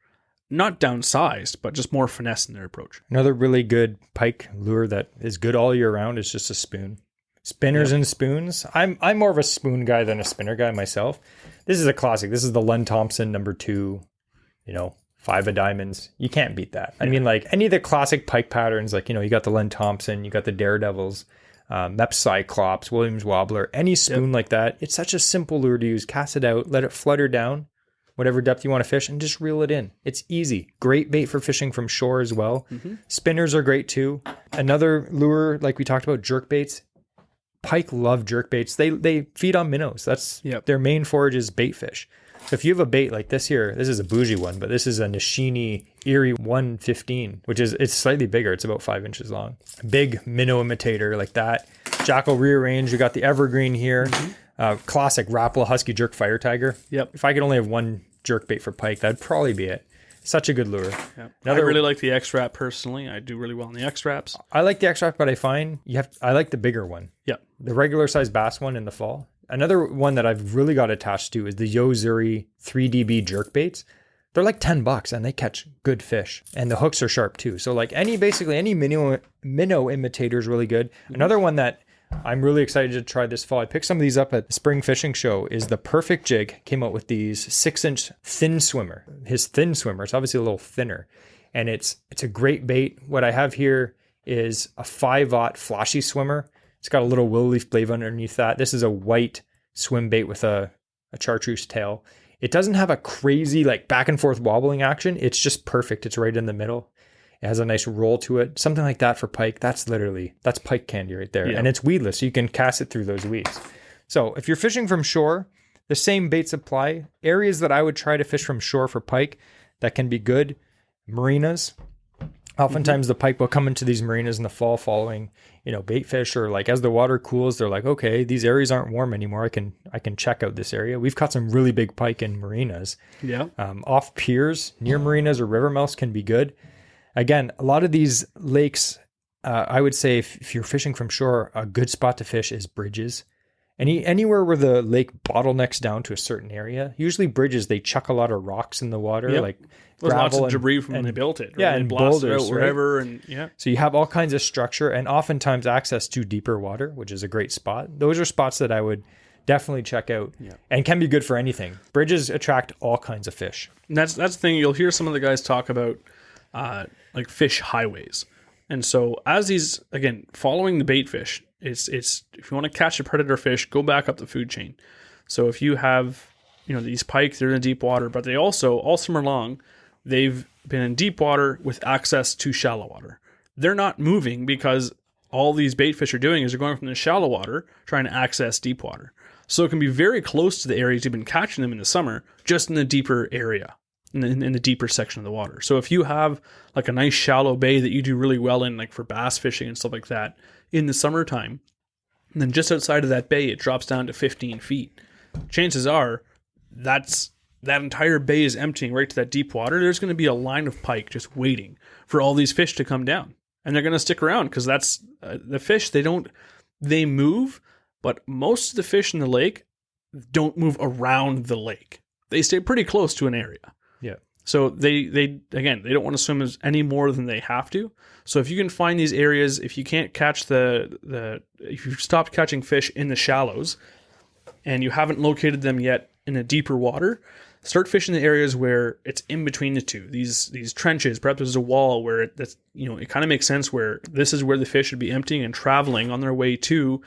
not downsized, but just more finesse in their approach. Another really good pike lure that is good all year round is just a spoon. Spinners and spoons. I'm more of a spoon guy than a spinner guy myself. This is a classic. This is the Len Thompson #2, 5 of diamonds. You can't beat that. I mean, like any of the classic pike patterns, like, you got the Len Thompson, you got the Daredevils, Mep Cyclops, Williams Wobbler, any spoon like that. It's such a simple lure to use. Cast it out, let it flutter down, whatever depth you want to fish, and just reel it in. It's easy. Great bait for fishing from shore as well. Spinners are great too. Another lure, like we talked about, jerk baits. Pike love jerk baits. They feed on minnows. That's their main forage is bait fish. So if you have a bait like this here, this is a bougie one, but this is a Nishini Erie 115, it's slightly bigger. It's about 5 inches long. Big minnow imitator like that. Jackal rearrange. We got the evergreen here. Classic Rapala Husky Jerk Fire Tiger. Yep. If I could only have one jerk bait for pike, that'd probably be it. Such a good lure. Yep. I really like the X-Wrap personally. I do really well in the X-Wraps. I like the X-Wrap, but I find I like the bigger one. Yep. The regular size bass one in the fall. Another one that I've really got attached to is the Yo-Zuri 3DB jerk baits. They're like $10 and they catch good fish. And the hooks are sharp too. So like any minnow imitator is really good. Another one that I'm really excited to try this fall, I picked some of these up at the spring fishing show, is the Perfect Jig. Came out with these 6-inch thin swimmer. His thin swimmer, it's obviously a little thinner. And it's a great bait. What I have here is a 5-aught flashy swimmer. It's got a little willow leaf blade underneath that. This is a white swim bait with a chartreuse tail. It doesn't have a crazy like back and forth wobbling action. It's just perfect. It's right in the middle. It has a nice roll to it. Something like that for pike. That's pike candy right there. Yeah. And it's weedless. So you can cast it through those weeds. So if you're fishing from shore, the same baits apply. Areas that I would try to fish from shore for pike that can be good, marinas. Oftentimes the pike will come into these marinas in the fall following, bait fish, or like as the water cools, they're like, okay, these areas aren't warm anymore. I can check out this area. We've caught some really big pike in marinas. Yeah. Off piers near marinas or river mouths can be good. Again, a lot of these lakes, I would say if you're fishing from shore, a good spot to fish is bridges. Anywhere where the lake bottlenecks down to a certain area, usually bridges, they chuck a lot of rocks in the water, like there's lots of and debris from when they built it. Yeah, and boulders, out wherever, and yeah. So you have all kinds of structure and oftentimes access to deeper water, which is a great spot. Those are spots that I would definitely check out and can be good for anything. Bridges attract all kinds of fish. And that's the thing. You'll hear some of the guys talk about like fish highways. And so as these, again, following the bait fish, it's if you want to catch a predator fish, go back up the food chain. So if you have, these pike, they're in deep water, but they also, all summer long, they've been in deep water with access to shallow water. They're not moving because all these bait fish are doing is they're going from the shallow water trying to access deep water. So it can be very close to the areas you've been catching them in the summer, just in the deeper area, in the deeper section of the water. So if you have like a nice shallow bay that you do really well in, like for bass fishing and stuff like that, in the summertime, and then just outside of that bay, it drops down to 15 feet. Chances are that entire bay is emptying right to that deep water. There's going to be a line of pike just waiting for all these fish to come down. And they're going to stick around because that's the fish. They move, but most of the fish in the lake don't move around the lake. They stay pretty close to an area. Yeah. So they don't want to swim any more than they have to. So if you can find these areas, if you can't catch if you've stopped catching fish in the shallows and you haven't located them yet in a deeper water, start fishing the areas where it's in between the two. These trenches, perhaps there's a wall where it kind of makes sense where this is where the fish should be emptying and traveling on their way to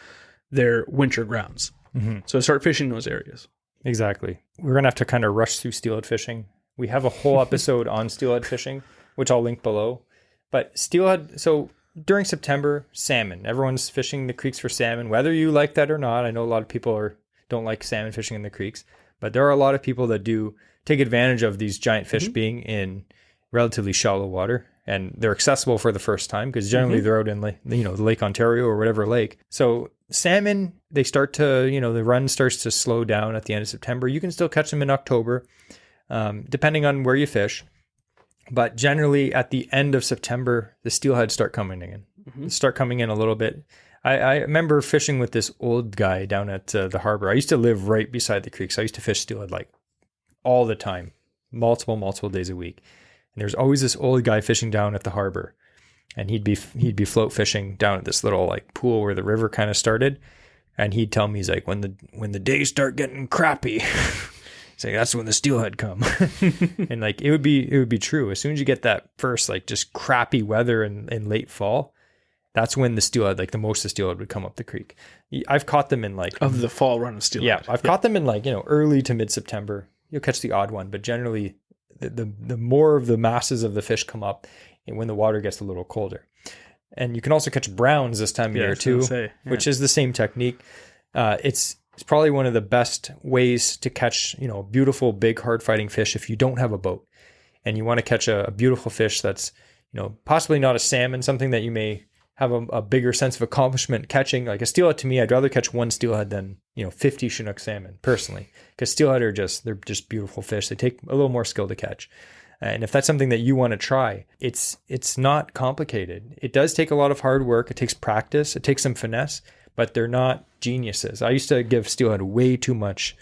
their winter grounds. Mm-hmm. So start fishing those areas. Exactly. We're going to have to kind of rush through steelhead fishing. We have a whole episode on steelhead fishing, which I'll link below. But steelhead, so during September, salmon. Everyone's fishing the creeks for salmon, whether you like that or not. I know a lot of people don't like salmon fishing in the creeks, but there are a lot of people that do take advantage of these giant fish being in relatively shallow water, and they're accessible for the first time because generally they're out in Lake Ontario or whatever lake. So salmon, they start to, the run starts to slow down at the end of September. You can still catch them in October, depending on where you fish. But generally at the end of September, the steelhead start coming in. Start coming in a little bit. I remember fishing with this old guy down at the harbor. I used to live right beside the creek, so I used to fish steelhead like all the time, multiple days a week. And there's always this old guy fishing down at the harbor, and he'd be float fishing down at this little like pool where the river kind of started. And he'd tell me, he's like, when the days start getting crappy, he's like, that's when the steelhead come. And like, it would be true. As soon as you get that first, like just crappy weather in late fall, that's when the steelhead, like the most of the steelhead would come up the creek. I've caught them in like of the fall run of steelhead. Yeah. I've caught them in like, early to mid-September. You'll catch the odd one, but generally the more of the masses of the fish come up when the water gets a little colder. And you can also catch browns this time of year too, which is the same technique. It's probably one of the best ways to catch, beautiful, big, hard fighting fish if you don't have a boat and you want to catch a beautiful fish that's, possibly not a salmon, something that you may have a bigger sense of accomplishment catching. Like a steelhead, to me, I'd rather catch one steelhead than 50 Chinook salmon personally, because steelhead they're just beautiful fish. They take a little more skill to catch. And if that's something that you want to try, it's not complicated. It does take a lot of hard work. It takes practice. It takes some finesse, but they're not geniuses. I used to give steelhead way too much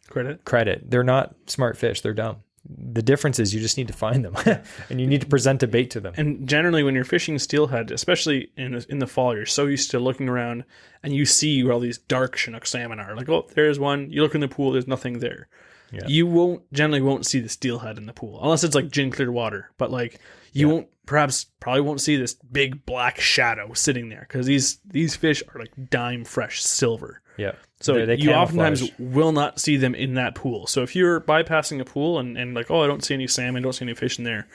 credit. They're not smart fish. They're dumb. The difference is you just need to find them and you need to present a bait to them. And generally when you're fishing steelhead, especially in the fall, you're so used to looking around and you see where all these dark Chinook salmon are. Like, oh, there's one. You look in the pool, there's nothing there. Yeah. You generally won't see the steelhead in the pool unless it's like gin clear water. But like you probably won't see this big black shadow sitting there because these fish are like dime fresh silver. Yeah. So you oftentimes will not see them in that pool. So if you're bypassing a pool and like, oh, I don't see any salmon, don't see any fish in there,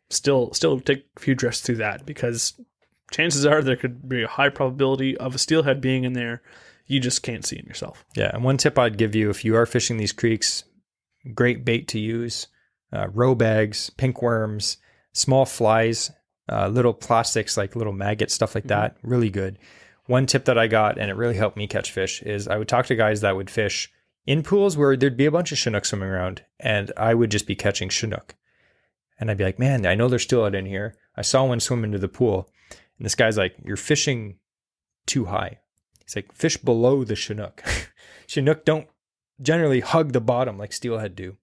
still take a few drifts through that because chances are there could be a high probability of a steelhead being in there. You just can't see them yourself. Yeah. And one tip I'd give you if you are fishing these creeks, great bait to use, roe bags, pink worms, small flies, little plastics like little maggots, stuff like that. Really good. One tip that I got, and it really helped me catch fish, is I would talk to guys that would fish in pools where there'd be a bunch of Chinook swimming around, and I would just be catching Chinook. And I'd be like, man, I know there's still out in here. I saw one swim into the pool. And this guy's like, you're fishing too high. He's like, fish below the Chinook. Chinook don't generally hug the bottom like steelhead do.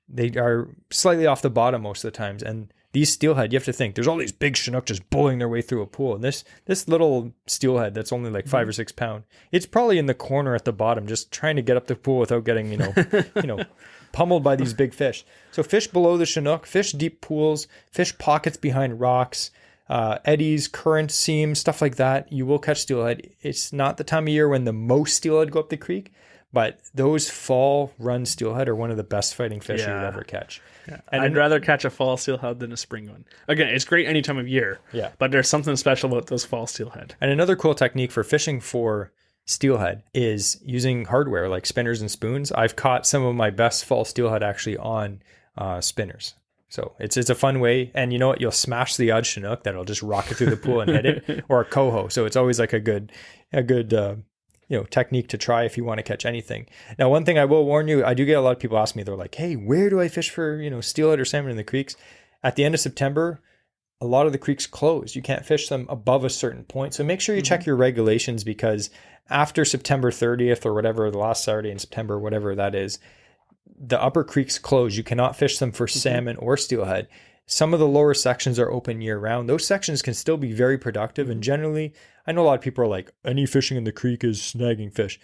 They are slightly off the bottom most of the times. And these steelhead, you have to think, there's all these big Chinook just bullying their way through a pool. And this little steelhead that's only like 5 or 6 pounds, it's probably in the corner at the bottom, just trying to get up the pool without getting, pummeled by these big fish. So fish below the Chinook, fish deep pools, fish pockets behind rocks, eddies, current seams, stuff like that. You will catch steelhead. It's not the time of year when the most steelhead go up the creek, but those fall run steelhead are one of the best fighting fish you would ever catch. Yeah. And I'd rather catch a fall steelhead than a spring one. Again, it's great any time of year, but there's something special about those fall steelhead. And another cool technique for fishing for steelhead is using hardware like spinners and spoons. I've caught some of my best fall steelhead actually on spinners. So it's a fun way. And you know what? You'll smash the odd Chinook that'll just rocket through the pool and hit it, or a coho. So it's always like a good technique to try if you want to catch anything. Now, one thing I will warn you, I do get a lot of people ask me, they're like, hey, where do I fish for, steelhead or salmon in the creeks? At the end of September, a lot of the creeks close. You can't fish them above a certain point. So make sure you check your regulations, because after September 30th or whatever, the last Saturday in September, whatever that is, the upper creeks close. You cannot fish them for salmon or steelhead. Some of the lower sections are open year round. Those sections can still be very productive. And generally, I know a lot of people are like, any fishing in the creek is snagging fish.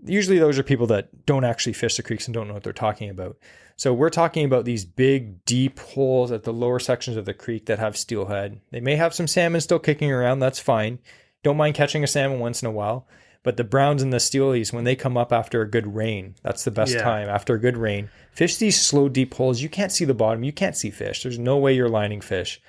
Usually those are people that don't actually fish the creeks and don't know what they're talking about. So we're talking about these big, deep holes at the lower sections of the creek that have steelhead. They may have some salmon still kicking around. That's fine. Don't mind catching a salmon once in a while. But the browns and the steelies, when they come up after a good rain, that's the best time. After a good rain, fish these slow, deep holes. You can't see the bottom. You can't see fish. There's no way you're lining fish.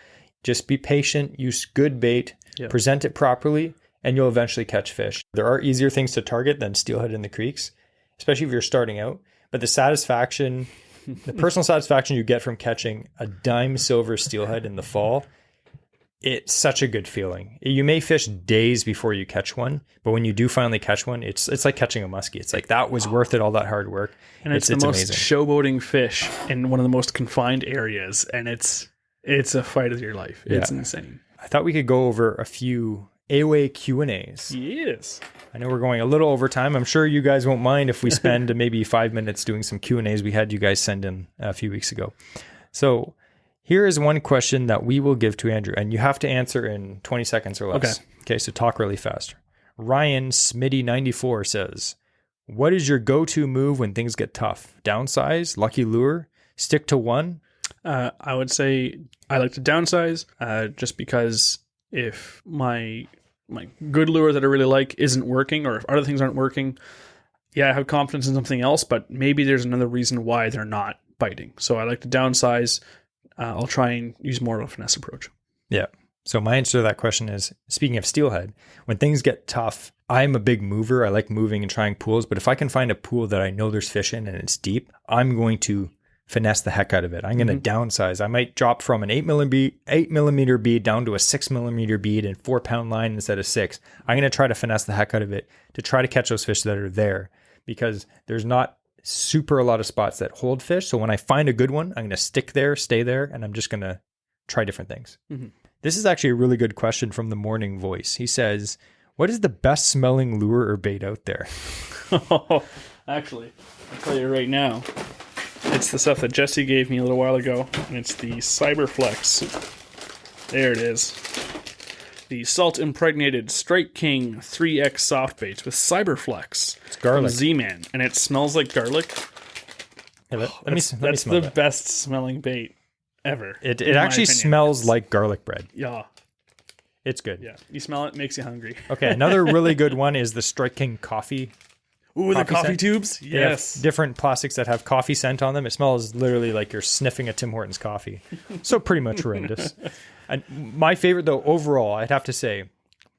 Just be patient. Use good bait. Present it properly, and you'll eventually catch fish. There are easier things to target than steelhead in the creeks, especially if you're starting out. But the satisfaction, the personal satisfaction you get from catching a dime silver steelhead in the fall, it's such a good feeling. You may fish days before you catch one, but when you do finally catch one, it's like catching a muskie. It's like, that was worth it, all that hard work. And it's the most showboating fish in one of the most confined areas, and it's a fight of your life. It's insane. I thought we could go over a few AOA Q&As. Yes. I know we're going a little over time. I'm sure you guys won't mind if we spend maybe 5 minutes doing some Q&As we had you guys send in a few weeks ago. So here is one question that we will give to Andrew, and you have to answer in 20 seconds or less. Okay, so talk really fast. Ryan Smitty94 says, what is your go-to move when things get tough? Downsize, lucky lure, stick to one? I would say I like to downsize just because if my good lure that I really like isn't working, or if other things aren't working, I have confidence in something else, but maybe there's another reason why they're not biting. So I like to downsize. I'll try and use more of a finesse approach. Yeah. So my answer to that question is, speaking of steelhead, when things get tough, I'm a big mover. I like moving and trying pools, but if I can find a pool that I know there's fish in and it's deep, I'm going to finesse the heck out of it. I'm going to downsize. I might drop from an 8 millimeter bead down to a 6 millimeter bead and 4 pound line instead of 6. I'm going to try to finesse the heck out of it to try to catch those fish that are there, because there's not a lot of spots that hold fish. So when I find a good one, I'm going to stick there, stay there, and I'm just going to try different things. Mm-hmm. This is actually a really good question from the Morning Voice. He says, what is the best smelling lure or bait out there? Actually, I'll tell you right now. It's the stuff that Jesse gave me a little while ago, and it's the Cyberflex. There it is. The salt-impregnated Strike King 3X soft baits with Cyberflex. It's garlic. Z-Man, and it smells like garlic. Hey, let me smell that's the best smelling bait ever. It actually smells like garlic bread. Yeah. It's good. Yeah. You smell it, makes you hungry. Okay, another really good one is the Strike King coffee. Ooh, the coffee scent. tubes? Yes. Different plastics that have coffee scent on them. It smells literally like you're sniffing a Tim Hortons coffee. So pretty much horrendous. And my favorite, though, overall, I'd have to say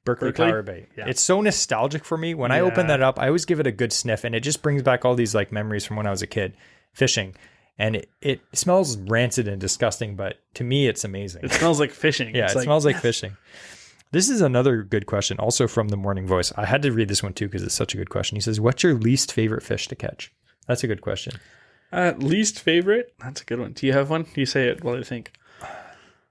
Berkeley Power Bait. Yeah. It's so nostalgic for me. When I open that up, I always give it a good sniff, and it just brings back all these like memories from when I was a kid fishing. And it smells rancid and disgusting, but to me, it's amazing. It smells like fishing. Yeah, it smells like fishing. This is another good question, also from the Morning Voice. I had to read this one too because it's such a good question. He says, what's your least favorite fish to catch? That's a good question. Least favorite? That's a good one. Do you have one? You say it while I think.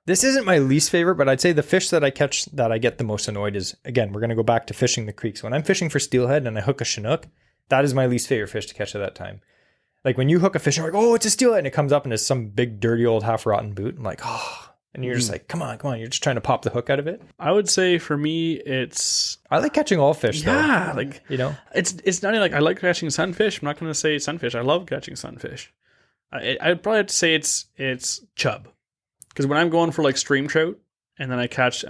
This isn't my least favorite, but I'd say the fish that I catch that I get the most annoyed is, again, we're going to go back to fishing the creeks. When I'm fishing for steelhead and I hook a Chinook, that is my least favorite fish to catch at that time. Like when you hook a fish, you're like, oh, it's a steelhead, and it comes up and it's some big, dirty, old, half-rotten boot. I'm like, oh. And you're just like, come on. You're just trying to pop the hook out of it. I would say for me, it's... I like catching all fish, though. Yeah, like... You know? It's not like I like catching sunfish. I'm not going to say sunfish. I love catching sunfish. I'd probably have to say it's chub. Because when I'm going for like stream trout, and then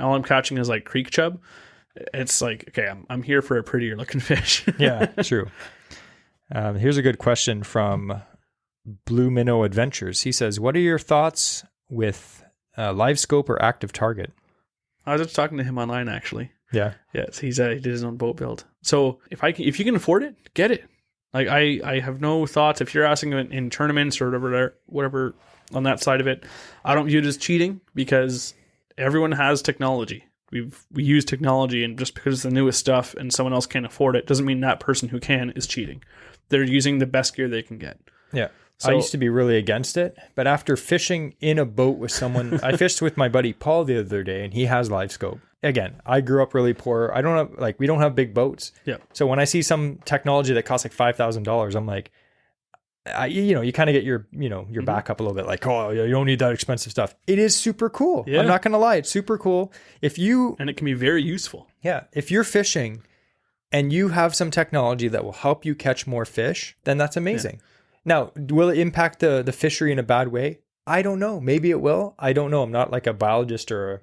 all I'm catching is like creek chub, it's like, okay, I'm here for a prettier looking fish. Yeah, true. Here's a good question from Blue Minnow Adventures. He says, what are your thoughts with... live scope or active target? I was just talking to him online, actually. Yeah. Yes, he did his own boat build. So if you can afford it, get it. Like I have no thoughts. If you're asking in tournaments or whatever on that side of it, I don't view it as cheating because everyone has technology. We use technology, and just because it's the newest stuff and someone else can't afford it doesn't mean that person who can is cheating. They're using the best gear they can get. Yeah. So, I used to be really against it, but after fishing in a boat with someone, I fished with my buddy Paul the other day, and he has live scope. Again, I grew up really poor. We don't have big boats. Yeah. So when I see some technology that costs like $5,000, I'm like, you kind of get your back up a little bit. Like, oh, you don't need that expensive stuff. It is super cool. Yeah. I'm not going to lie. It's super cool. And it can be very useful. Yeah. If you're fishing and you have some technology that will help you catch more fish, then that's amazing. Yeah. Now, will it impact the fishery in a bad way? I don't know. Maybe it will. I don't know. I'm not like a biologist or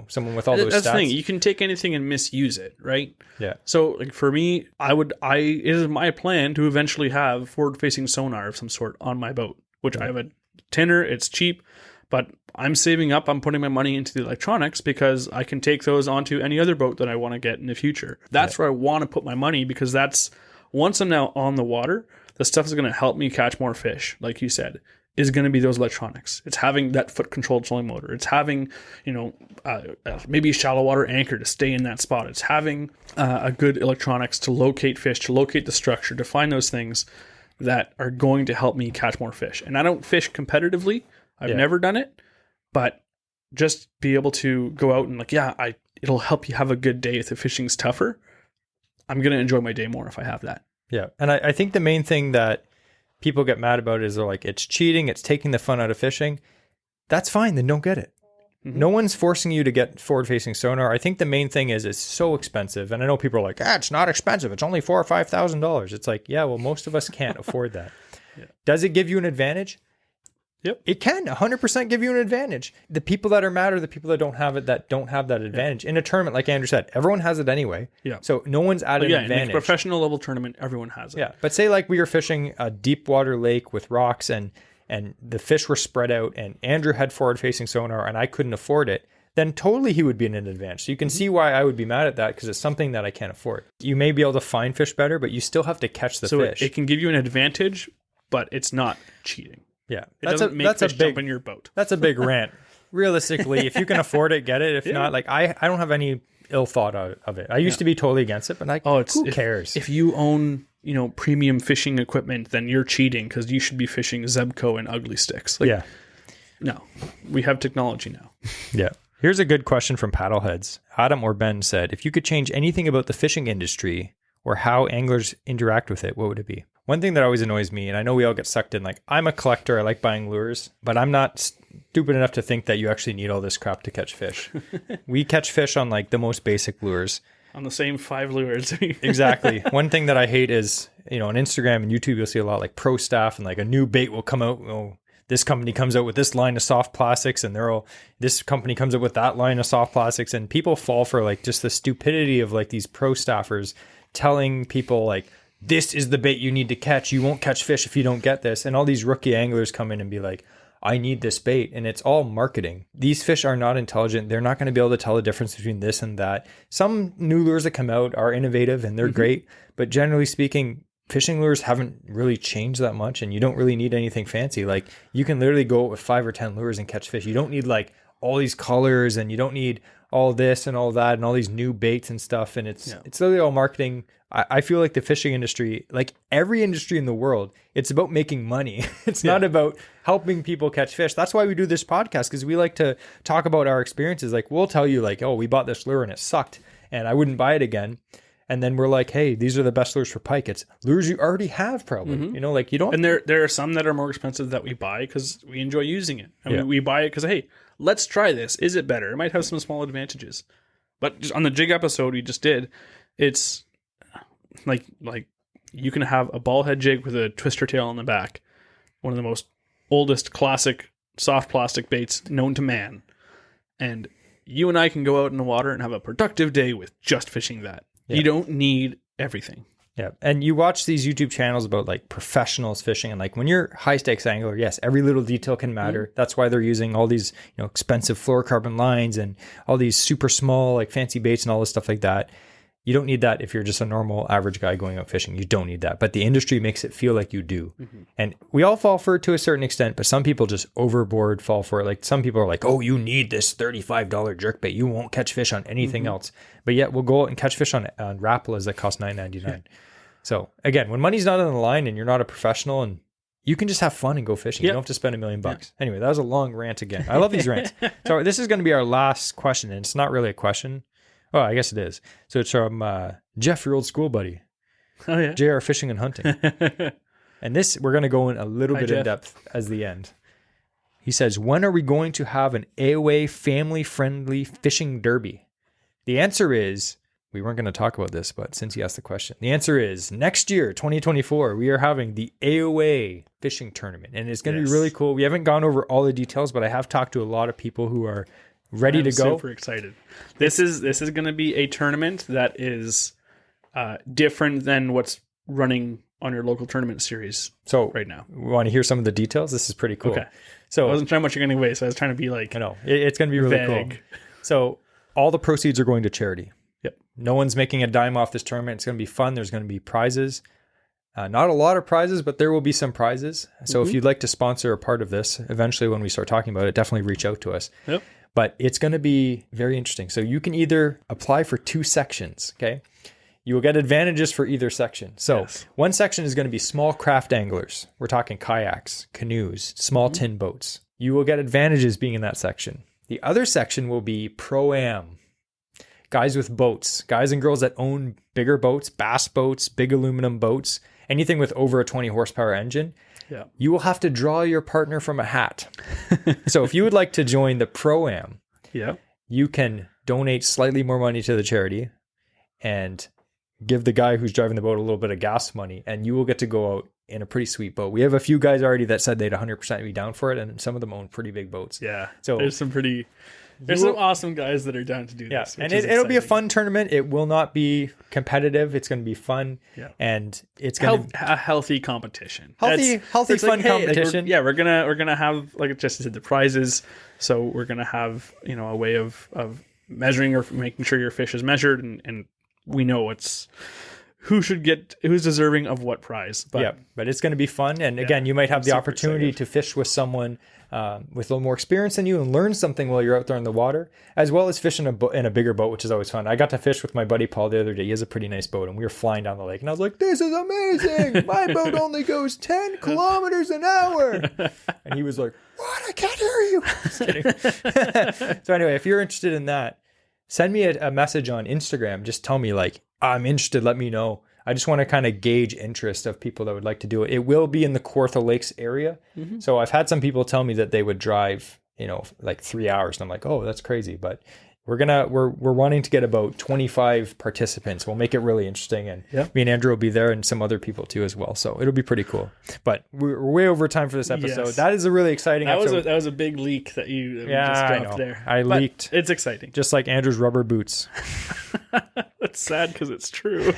someone with all those stats. That's the thing. You can take anything and misuse it, right? Yeah. So like for me, it is my plan to eventually have forward-facing sonar of some sort on my boat, which I have a tinner. It's cheap, but I'm saving up. I'm putting my money into the electronics because I can take those onto any other boat that I want to get in the future. That's where I want to put my money, because that's, once I'm now on the water, the stuff is going to help me catch more fish, like you said, is going to be those electronics. It's having that foot-controlled trolling motor. It's having, maybe a shallow water anchor to stay in that spot. It's having a good electronics to locate fish, to locate the structure, to find those things that are going to help me catch more fish. And I don't fish competitively. I've never done it, but just be able to go out and it'll help you have a good day if the fishing's tougher, I'm going to enjoy my day more if I have that. Yeah. And I think the main thing that people get mad about is they're like, it's cheating, it's taking the fun out of fishing. That's fine, then don't get it. No one's forcing you to get forward-facing sonar. I think the main thing is it's so expensive. And I know people are like, it's not expensive. It's only $4,000 or $5,000. It's like, yeah, well, most of us can't afford that. Yeah. Does it give you an advantage? Yep. It can 100% give you an advantage. The people that are mad are the people that don't have it, that don't have that advantage. In a tournament, like Andrew said, everyone has it anyway. Yeah. So no one's at an advantage. In a professional level tournament, everyone has it. Yeah. But say like we were fishing a deep water lake with rocks and the fish were spread out and Andrew had forward-facing sonar and I couldn't afford it, then totally he would be in an advantage. So you can see why I would be mad at that because it's something that I can't afford. You may be able to find fish better, but you still have to catch the fish. So it can give you an advantage, but it's not cheating. Yeah. It doesn't make fish jump in your boat. That's a big rant. Realistically, if you can afford it, get it. If not, like I don't have any ill thought of it. I used to be totally against it, but like, who cares? If you own, premium fishing equipment, then you're cheating because you should be fishing Zebco and ugly sticks. Like, no, we have technology now. Yeah. Here's a good question from Paddleheads. Adam or Ben said, if you could change anything about the fishing industry or how anglers interact with it, what would it be? One thing that always annoys me, and I know we all get sucked in, like I'm a collector, I like buying lures, but I'm not stupid enough to think that you actually need all this crap to catch fish. We catch fish on like the most basic lures. On the same 5 lures. Exactly. One thing that I hate is, on Instagram and YouTube, you'll see a lot like pro staff and like a new bait will come out. This company comes out with this line of soft plastics and this company comes out with that line of soft plastics, and people fall for like just the stupidity of like these pro staffers telling people like, this is the bait you need to catch. You won't catch fish if you don't get this. And all these rookie anglers come in and be like, I need this bait. And it's all marketing. These fish are not intelligent. They're not going to be able to tell the difference between this and that. Some new lures that come out are innovative and they're great. But generally speaking, fishing lures haven't really changed that much, and you don't really need anything fancy. Like you can literally go with 5 or 10 lures and catch fish. You don't need like all these colors, and you don't need all this and all that and all these new baits and stuff. And it's literally all marketing. I feel like the fishing industry, like every industry in the world, it's about making money. It's not about helping people catch fish. That's why we do this podcast, because we like to talk about our experiences. Like we'll tell you like, oh, we bought this lure and it sucked and I wouldn't buy it again. And then we're like, hey, these are the best lures for pike. It's lures you already have probably, like you don't. And there are some that are more expensive that we buy because we enjoy using it. And we buy it because, hey, let's try this. Is it better? It might have some small advantages. But just on the jig episode we just did, it's like you can have a ball head jig with a twister tail on the back. One of the most oldest classic soft plastic baits known to man. And you and I can go out in the water and have a productive day with just fishing that. Yeah. You don't need everything. Yeah. And you watch these YouTube channels about like professionals fishing, and like when you're high stakes angler, yes, every little detail can matter. That's why they're using all these, expensive fluorocarbon lines and all these super small, like fancy baits and all this stuff like that. You don't need that if you're just a normal average guy going out fishing. You don't need that. But the industry makes it feel like you do. And we all fall for it to a certain extent, but some people just overboard fall for it. Like some people are like, oh, you need this $35 jerkbait. You won't catch fish on anything else. But yet we'll go out and catch fish on Rapalas that cost $9.99. Yeah. So again, when money's not on the line and you're not a professional, and you can just have fun and go fishing. You don't have to spend $1 million. Anyway, that was a long rant again. I love these rants. So this is going to be our last question, and it's not really a question. Oh, I guess it is. So it's from Jeff, your old school buddy. Oh, yeah. JR Fishing and Hunting. And this, we're going to go in a little bit in depth as the end. He says, when are we going to have an AOA family-friendly fishing derby? The answer is, we weren't going to talk about this, but since he asked the question, the answer is next year, 2024, we are having the AOA fishing tournament. And it's going to be really cool. We haven't gone over all the details, but I have talked to a lot of people who are ready to go. Super excited. This is going to be a tournament that is different than what's running on your local tournament series right now. We want to hear some of the details? This is pretty cool. Okay. So I wasn't trying much you're going to weigh, so I was trying to be like, I know it's going to be really cool. So all the proceeds are going to charity. Yep. No one's making a dime off this tournament. It's going to be fun. There's going to be prizes. Not a lot of prizes, but there will be some prizes. So if you'd like to sponsor a part of this, eventually when we start talking about it, definitely reach out to us. Yep. But it's going to be very interesting. So you can either apply for 2 sections, okay? You will get advantages for either section. So one section is going to be small craft anglers. We're talking kayaks, canoes, small tin boats. You will get advantages being in that section. The other section will be pro-am. guys with boats, guys and girls that own bigger boats, bass boats, big aluminum boats, anything with over a 20 horsepower engine, you will have to draw your partner from a hat. So if you would like to join the Pro-Am, you can donate slightly more money to the charity and give the guy who's driving the boat a little bit of gas money, and you will get to go out in a pretty sweet boat. We have a few guys already that said they'd 100% be down for it, and some of them own pretty big boats. Yeah. So there's some awesome guys that are down to do this. And it'll be a fun tournament. It will not be competitive. It's going to be fun. Yeah. And it's going to be a healthy competition. Healthy, fun competition. We're gonna have, like Jesse said, the prizes. So we're gonna have, a way of measuring or making sure your fish is measured, and we know who's deserving of what prize. But it's going to be fun. And again, you might have the opportunity to fish with someone with a little more experience than you and learn something while you're out there in the water, as well as fish in a bigger boat, which is always fun. I got to fish with my buddy Paul the other day. He has a pretty nice boat, and we were flying down the lake, and I was like, this is amazing. My boat only goes 10 kilometers an hour. And he was like, what? I can't hear you. Just kidding. So anyway, if you're interested in that, send me a message on Instagram. Just tell me, like, I'm interested. Let me know. I just want to kind of gauge interest of people that would like to do it. It will be in the Kawartha Lakes area. Mm-hmm. So I've had some people tell me that they would drive, like 3 hours. And I'm like, oh, that's crazy. But we're wanting to get about 25 participants. We'll make it really interesting. And me and Andrew will be there, and some other people too as well. So it'll be pretty cool. But we're way over time for this episode. Yes. That is a really exciting episode. That was a big leak that you just dropped there. I leaked. It's exciting. Just like Andrew's rubber boots. That's sad because it's true.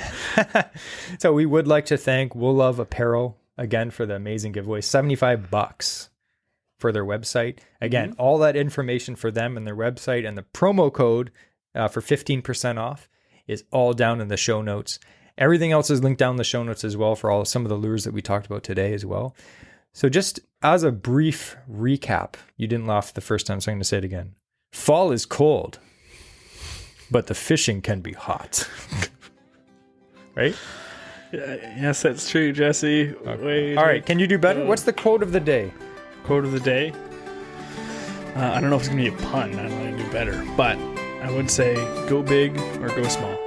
So we would like to thank Wool Love Apparel again for the amazing giveaway. $75 for their website. Again, all that information for them and their website, and the promo code for 15% off is all down in the show notes. Everything else is linked down in the show notes as well for some of the lures that we talked about today as well. So just as a brief recap, you didn't laugh the first time, so I'm going to say it again. Fall is cold, but the fishing can be hot. Right? Yes, that's true, Jesse. Okay. All right, can you do better? What's the quote of the day? Quote of the day? I don't know if it's going to be a pun. I don't know how to do better. But I would say, go big or go small.